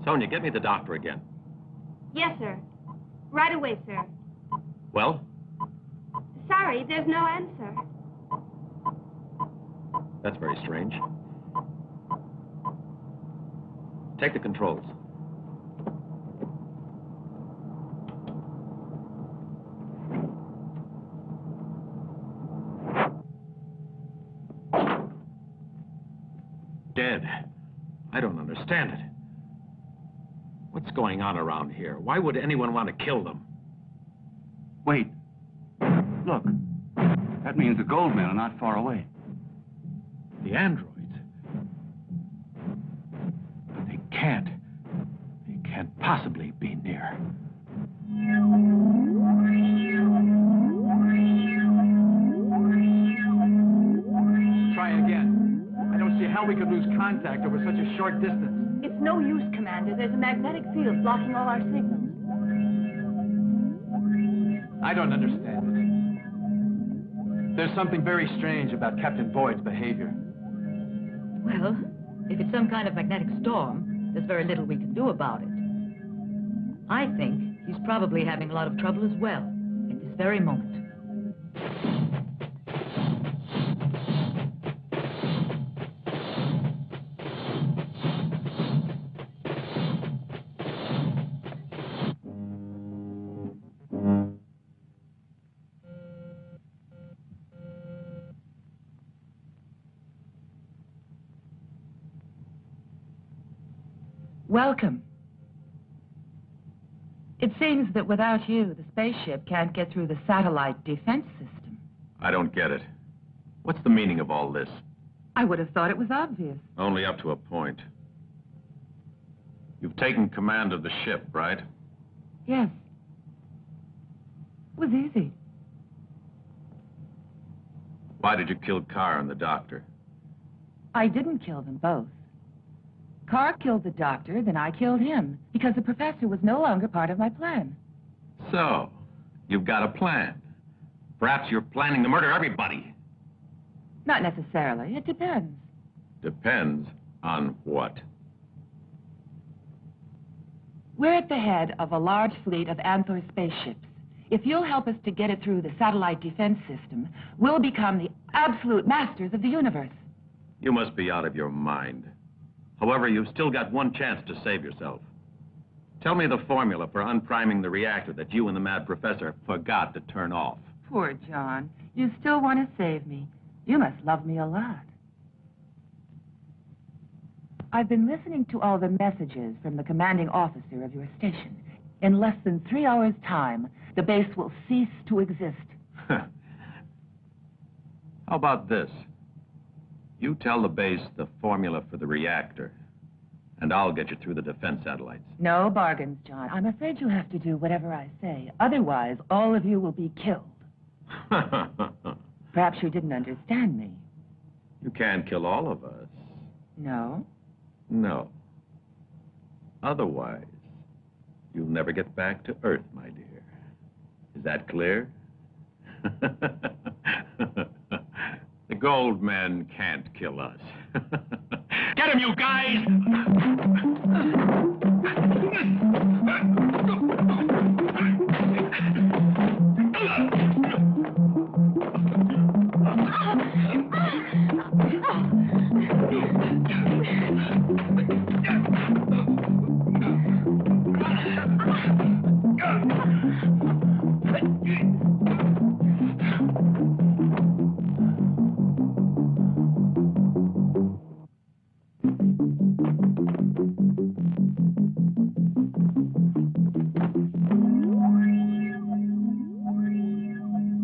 Sonia, get me the doctor again. Yes, sir. Right away, sir. Well, Sorry, there's no answer. that's very strange. Take the controls. Dead. I don't understand it. What's going on around here? Why would anyone want to kill them? Wait. Look. That means the gold men are not far away. The androids. But they can't. They can't possibly be near. Try again. I don't see how we could lose contact over such a short distance. It's no use, Commander. There's a magnetic field blocking all our signals. I don't understand it. There's something very strange about Captain Boyd's behavior. Well, if it's some kind of magnetic storm, there's very little we can do about it. I think he's probably having a lot of trouble as well, at this very moment. Welcome. It seems that without you, the spaceship can't get through the satellite defense system. I don't get it. What's the meaning of all this? I would have thought it was obvious. Only up to a point. You've taken command of the ship, right? Yes. It was easy. Why did you kill Carr and the doctor? I didn't kill them both. Carr killed the doctor, then I killed him, because the professor was no longer part of my plan. So, you've got a plan. Perhaps you're planning to murder everybody. Not necessarily. It depends. Depends on what? We're at the head of a large fleet of Anthor spaceships. If you'll help us to get it through the satellite defense system, we'll become the absolute masters of the universe. You must be out of your mind. However, you've still got one chance to save yourself. Tell me the formula for unpriming the reactor that you and the mad professor forgot to turn off. Poor John. You still want to save me. You must love me a lot. I've been listening to all the messages from the commanding officer of your station. In less than 3 hours' time, the base will cease to exist. How about this? You tell the base the formula for the reactor, and I'll get you through the defense satellites. No bargains, John. I'm afraid you'll have to do whatever I say. Otherwise, all of you will be killed. Perhaps you didn't understand me. You can't kill all of us. No? No. Otherwise, you'll never get back to Earth, my dear. Is that clear? The gold men can't kill us. Get him, you guys!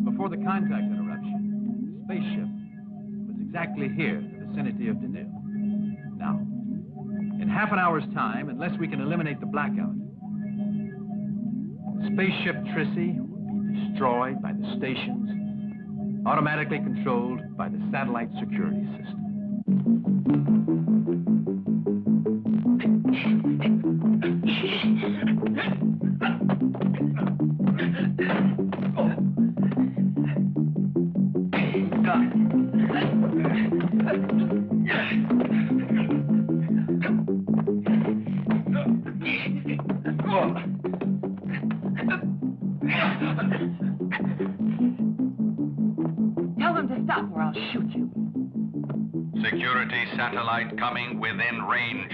Before the contact interruption, the spaceship was exactly here in the vicinity of Denil. Now, in half an hour's time, unless we can eliminate the blackout, spaceship Trissy will be destroyed by the stations, automatically controlled by the satellite security system. satellite coming within range.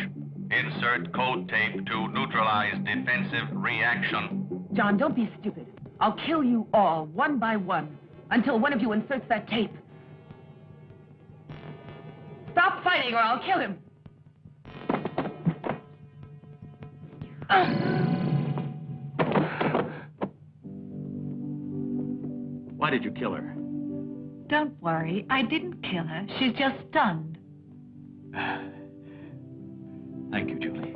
Insert code tape to neutralize defensive reaction. John, don't be stupid. I'll kill you all, one by one, until one of you inserts that tape. Stop fighting or I'll kill him. Why did you kill her? Don't worry, I didn't kill her. She's just stunned. Thank you, Julie.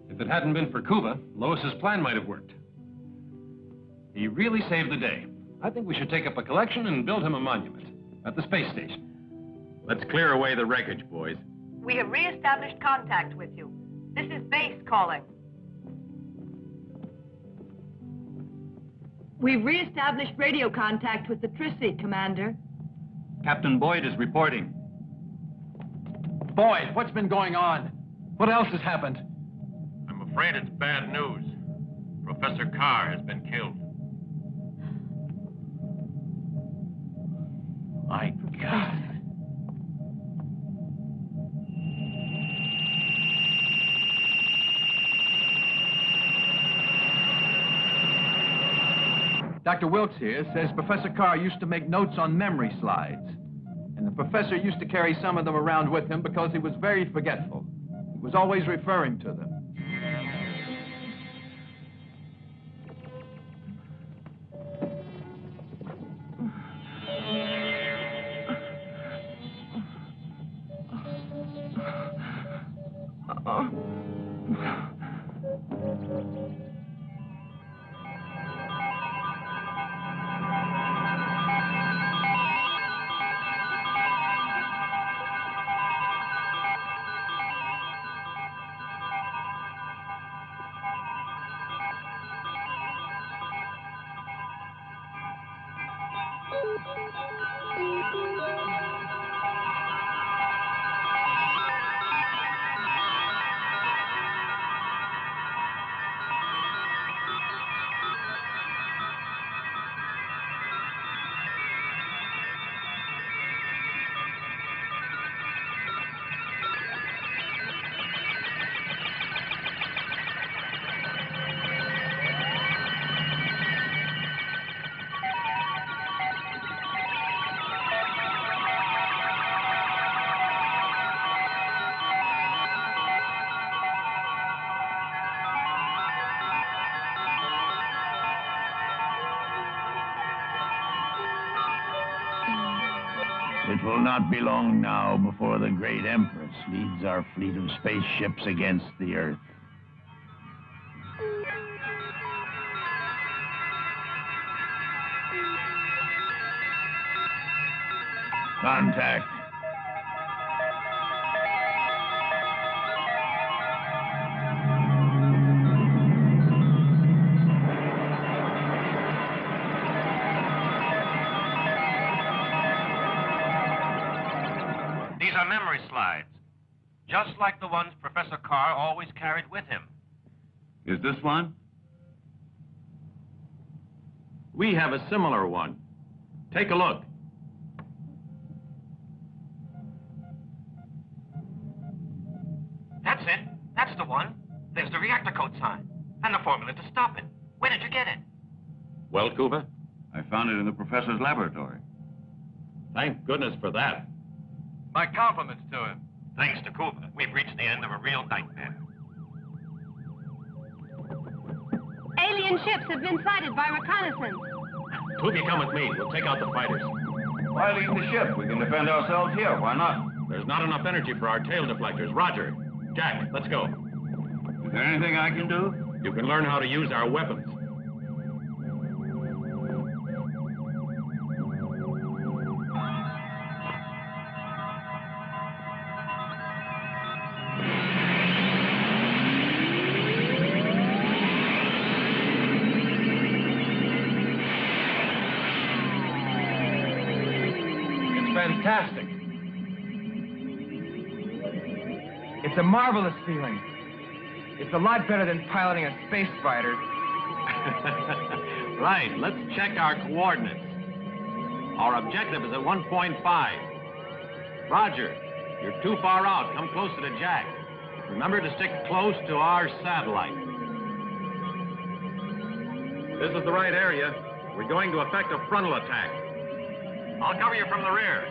If it hadn't been for Cuba, Lois's plan might have worked. He really saved the day. I think we should take up a collection and build him a monument at the space station. Let's clear away the wreckage, boys. We have re-established contact with you. This is base calling. We've re-established radio contact with the Trissy, Commander. Captain Boyd is reporting. Boyd, what's been going on? What else has happened? I'm afraid it's bad news. Professor Carr has been killed. My God. Dr. Wilkes here says Professor Carr used to make notes on memory slides. And the professor used to carry some of them around with him because he was very forgetful. He was always referring to them. It will not be long now before the great Empress leads our fleet of spaceships against the Earth. Contact. These are memory slides, just like the ones Professor Carr always carried with him. Is this one? We have a similar one. Take a look. That's it. That's the one. There's the reactor code sign and the formula to stop it. Where did you get it? Well, Cuba? I found it in the professor's laboratory. Thank goodness for that. My compliments to him. Thanks to Cuba, we've reached the end of a real nightmare. Alien ships have been sighted by reconnaissance. Tooby, come with me. We'll take out the fighters. Why leave the ship? We can defend ourselves here. Why not? There's not enough energy for our tail deflectors. Roger. Jack, let's go. Is there anything I can do? You can learn how to use our weapons. Fantastic. It's a marvelous feeling. It's a lot better than piloting a space fighter. Right, let's check our coordinates. Our objective is at 1.5. Roger. You're too far out. Come closer to Jack. Remember to stick close to our satellite. This is the right area. We're going to effect a frontal attack. I'll cover you from the rear.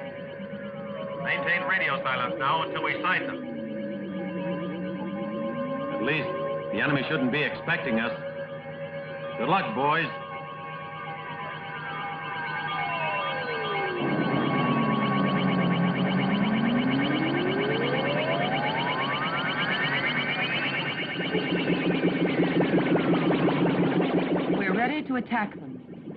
Maintain radio silence now until we sight them. At least the enemy shouldn't be expecting us. Good luck, boys. We're ready to attack them.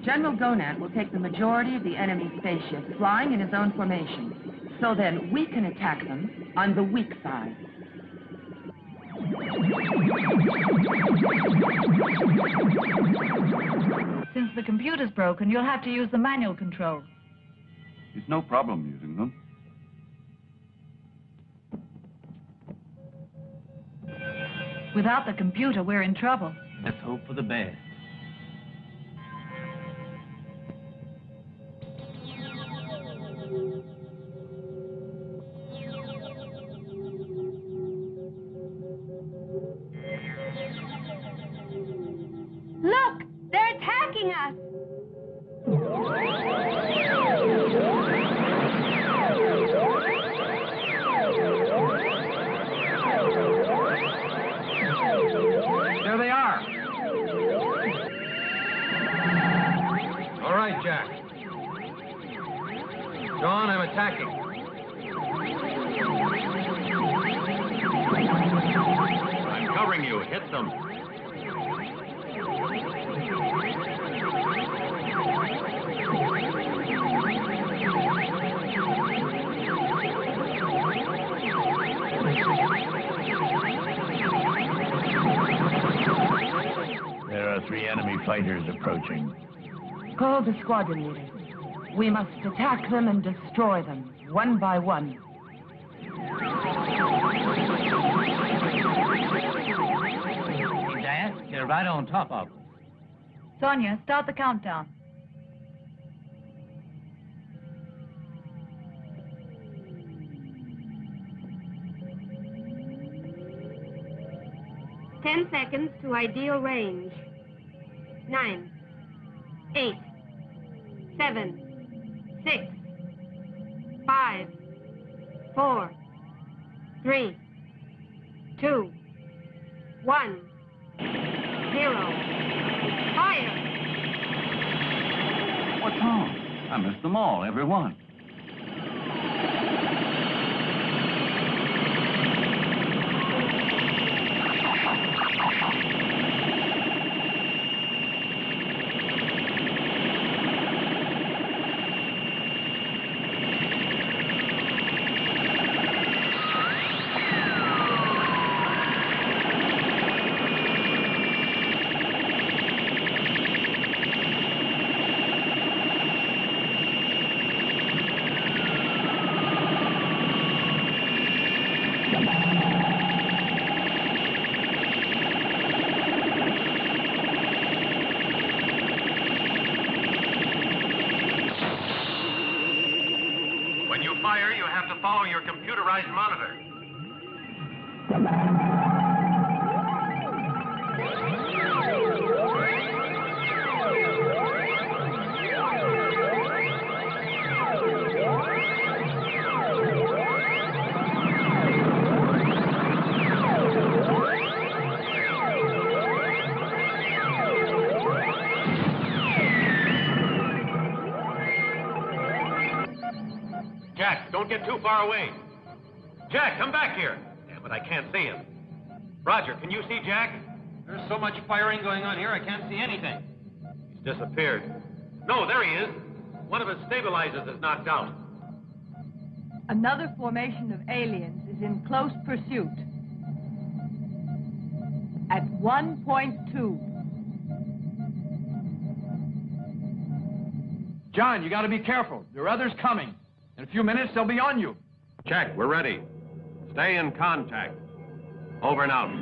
General Gonad will take the majority of the enemy spaceships flying in his own formation. So then we can attack them on the weak side. Since the computer's broken, you'll have to use the manual control. It's no problem using them. Without the computer, we're in trouble. Let's hope for the best. Look! They're attacking us! There they are. All right, Jack. John, I'm attacking. I'm covering you. Hit them. There are 3 enemy fighters approaching. Call the squadron leaders. We must attack them and destroy them, one by one. Dad, they're right on top of us. Sonia, start the countdown. 10 seconds to ideal range. 9, 8, 7, 6, 5, 4, 3, 2, 1, 0. Fire! What's wrong? I missed them all, every one. When you fire, you have to follow your computerized monitor. Jack, don't get too far away. Jack, come back here. Damn it, I can't see him. Roger, can you see Jack? There's so much firing going on here, I can't see anything. He's disappeared. No, there he is. One of his stabilizers is knocked out. Another formation of aliens is in close pursuit. At 1.2. John, you got to be careful. There are others coming. In a few minutes, they'll be on you. Jack, we're ready. Stay in contact. Over and out.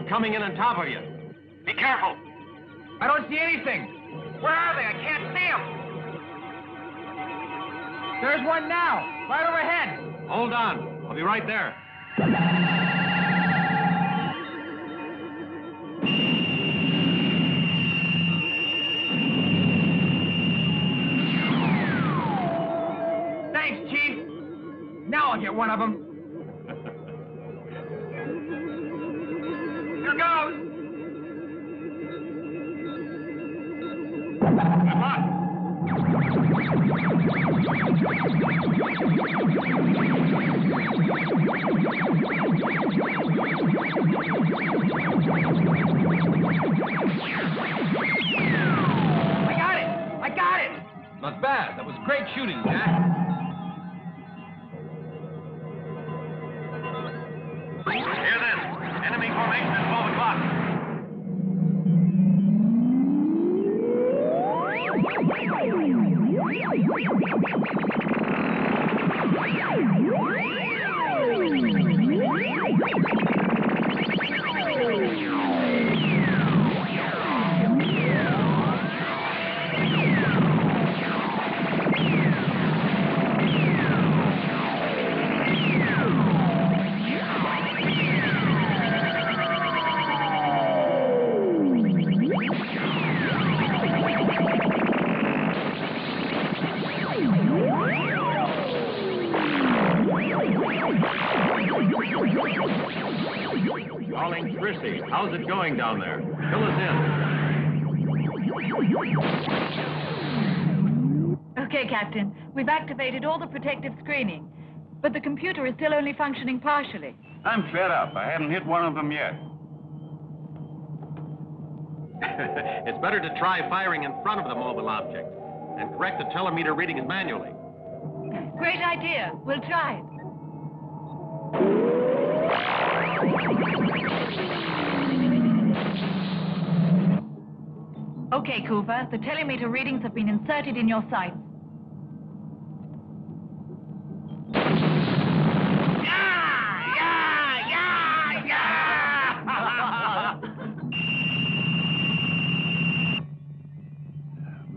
them coming in on top of you. Be careful. I don't see anything. Where are they? I can't see them. There's one now, right overhead. Hold on. I'll be right there. Thanks, Chief. Now I'll get one of them. Here goes. Good luck. I got it. Not bad. That was great shooting, Jack. Hear this. Enemy formation at 12 o'clock. Calling Chrissy. How's it going down there? Fill us in. Okay, Captain. We've activated all the protective screening, but the computer is still only functioning partially. I'm fed up. I haven't hit one of them yet. It's better to try firing in front of the mobile object and correct the telemeter readings manually. Great idea. We'll try it. Okay, Cooper. The telemeter readings have been inserted in your sights.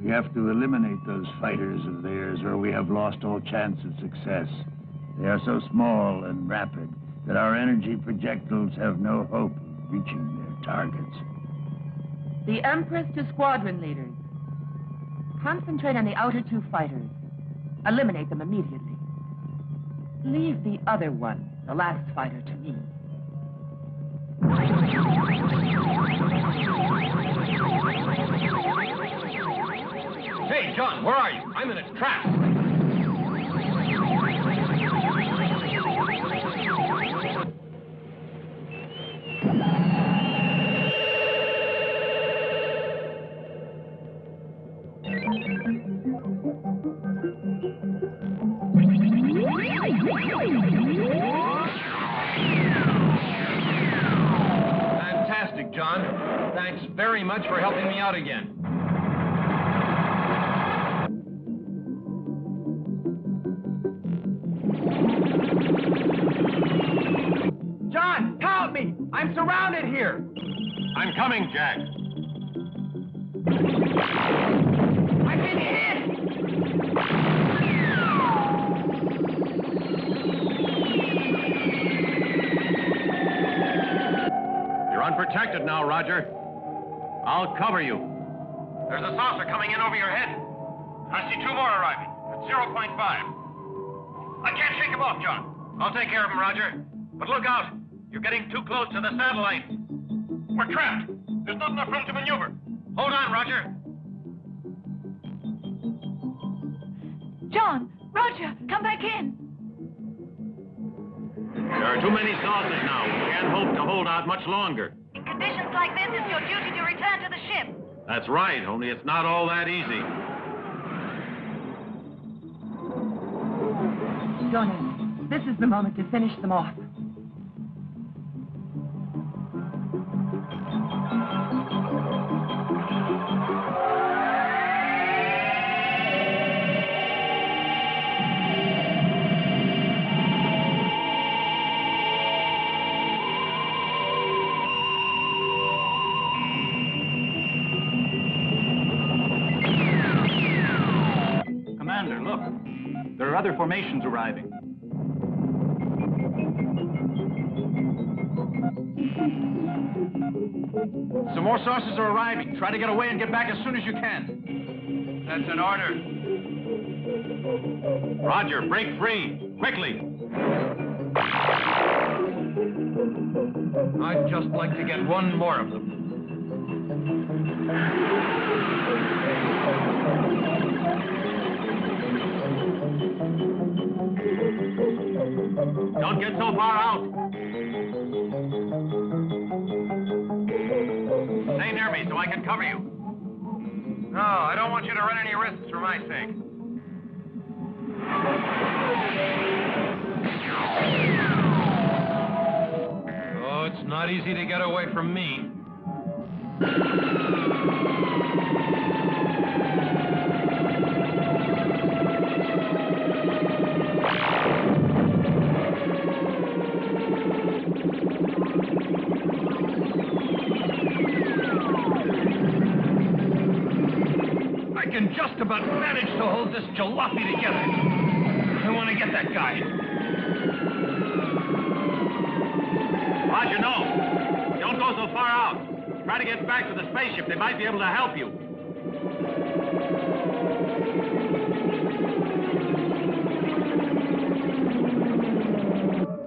We have to eliminate those fighters of theirs, or we have lost all chance of success. They are so small and rapid that our energy projectiles have no hope of reaching their targets. The Empress to squadron leaders. Concentrate on the outer two fighters. Eliminate them immediately. Leave the other one, the last fighter, to me. Hey, John, where are you? I'm in its trap. Fantastic, John. Thanks very much for helping me out again. John, help me! I'm surrounded here. I'm coming, Jack. I've been hit! You're unprotected now, Roger. I'll cover you. There's a saucer coming in over your head. I see two more arriving at 0.5. I can't shake him off, John. I'll take care of him, Roger. But look out. You're getting too close to the satellite. We're trapped. There's not enough room to maneuver. Hold on, Roger. John, Roger, come back in. There are too many saucers now. We can't hope to hold out much longer. In conditions like this, it's your duty to return to the ship. That's right, only it's not all that easy. Jonas, this is the moment to finish them off. other formations arriving. Some more saucers are arriving. Try to get away and get back as soon as you can. That's an order. Roger, break free. Quickly. I'd just like to get one more of them. Don't get so far out. Stay near me so I can cover you. No, I don't want you to run any risks for my sake. Oh, it's not easy to get away from me. I can just about manage to hold this jalopy together. I want to get that guy. Roger, no. Don't go so far out. Try to get back to the spaceship. They might be able to help you.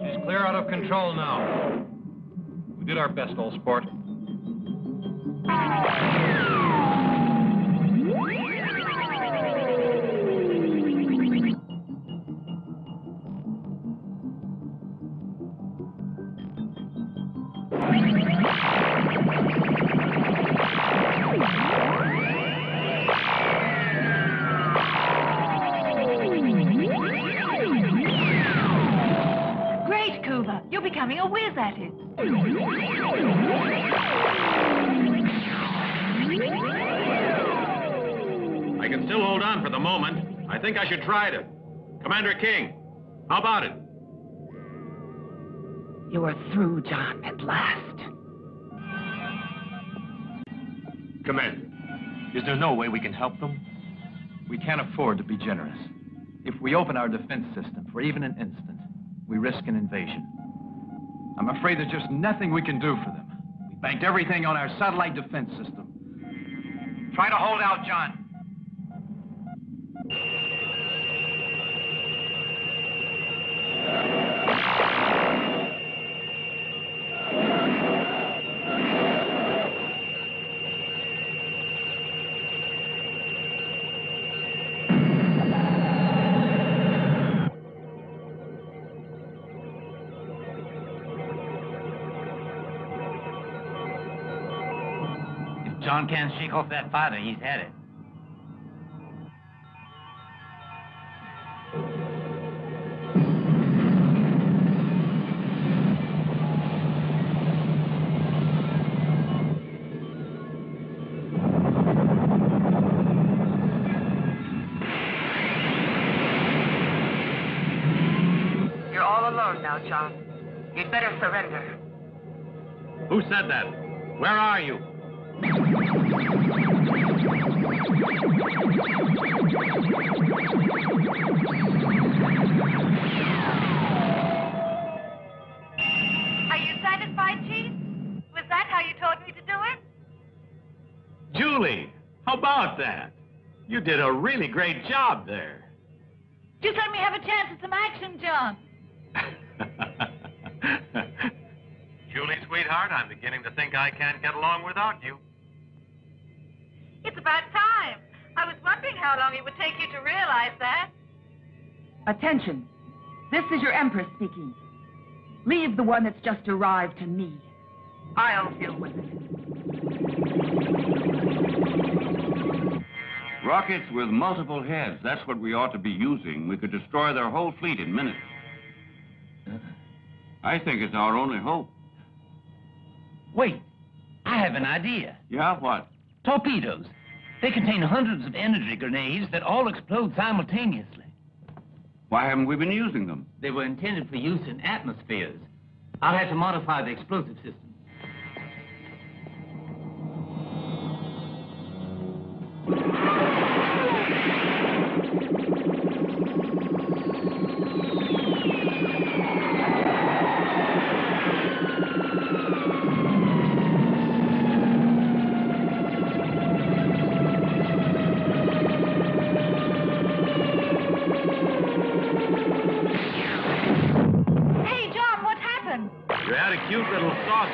She's clear out of control now. We did our best, old sport. Great, Coover. You're becoming a whiz at it. I can still hold on for the moment. I think I should try to. Commander King, how about it? You are through, John, at last. Commander, is there no way we can help them? We can't afford to be generous. If we open our defense system for even an instant, we risk an invasion. I'm afraid there's just nothing we can do for them. We banked everything on our satellite defense system. Try to hold out, John. John can't shake off that fighter. He's had it. You're all alone now, John. You'd better surrender. Who said that? Where are you? Are you satisfied, Chief? Was that how you told me to do it? Julie, how about that? You did a really great job there. Just let me have a chance at some action, John. Julie, sweetheart, I'm beginning to think I can't get along without you. It's about time. I was wondering how long it would take you to realize that. Attention. This is your Empress speaking. Leave the one that's just arrived to me. I'll deal with it. Rockets with multiple heads. That's what we ought to be using. We could destroy their whole fleet in minutes. I think it's our only hope. Wait, I have an idea. Yeah, what? Torpedoes. They contain hundreds of energy grenades that all explode simultaneously. Why haven't we been using them? They were intended for use in atmospheres. I'll have to modify the explosive system.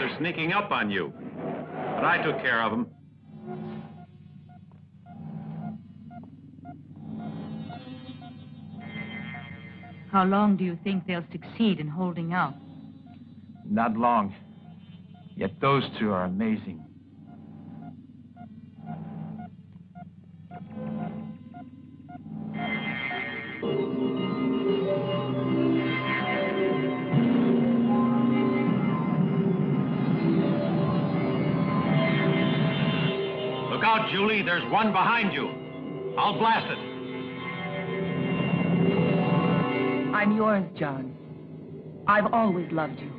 are sneaking up on you. But I took care of them. How long do you think they'll succeed in holding out? Not long. Yet those two are amazing. Look out, Julie. There's one behind you. I'll blast it. I'm yours, John. I've always loved you,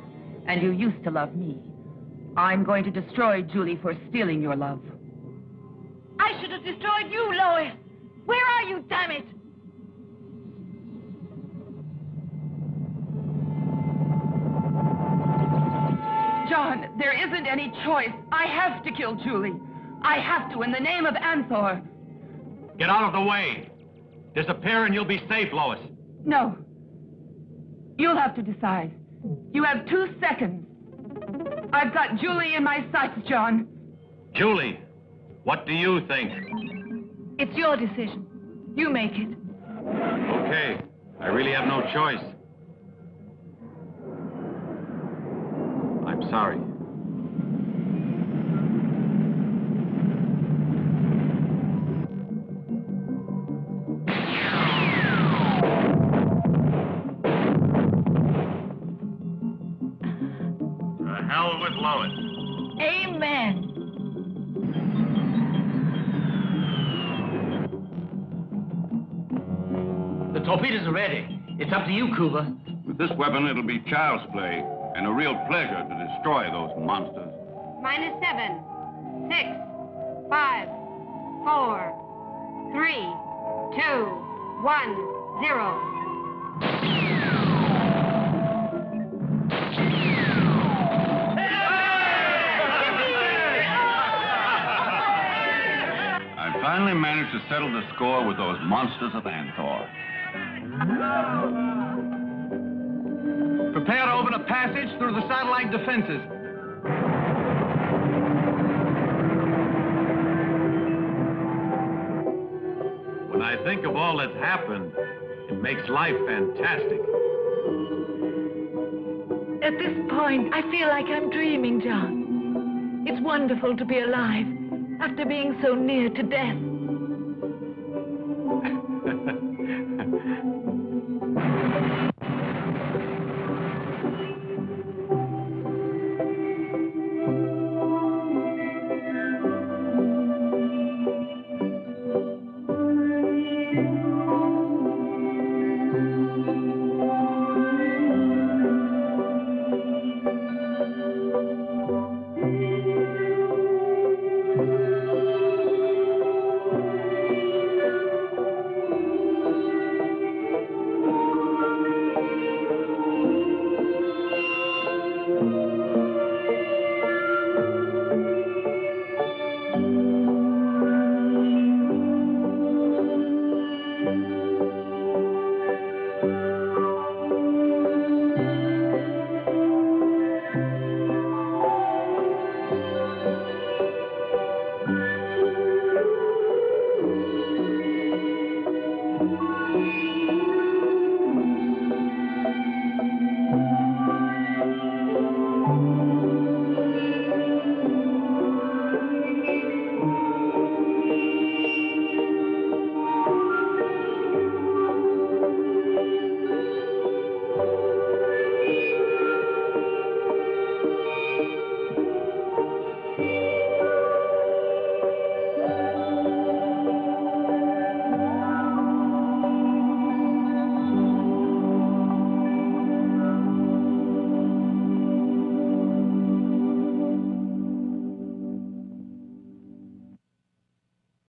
and you used to love me. I'm going to destroy Julie for stealing your love. I should have destroyed you, Lois. Where are you, damn it? John, there isn't any choice. I have to kill Julie. I have to in the name of Anthor. Get out of the way. Disappear and you'll be safe, Lois. No. You'll have to decide. You have 2 seconds. I've got Julie in my sights, John. Julie, what do you think? It's your decision. You make it. Okay. I really have no choice. I'm sorry. The hell with Lois. Amen. The torpedoes are ready. It's up to you, Cuba. With this weapon, it'll be child's play and a real pleasure to destroy those monsters. -7, 6, 5, 4, 3, 2, 1, 0. I finally managed to settle the score with those monsters of Anthor. Prepare to open a passage through the satellite defenses. When I think of all that's happened, it makes life fantastic. At this point, I feel like I'm dreaming, John. It's wonderful to be alive after being so near to death.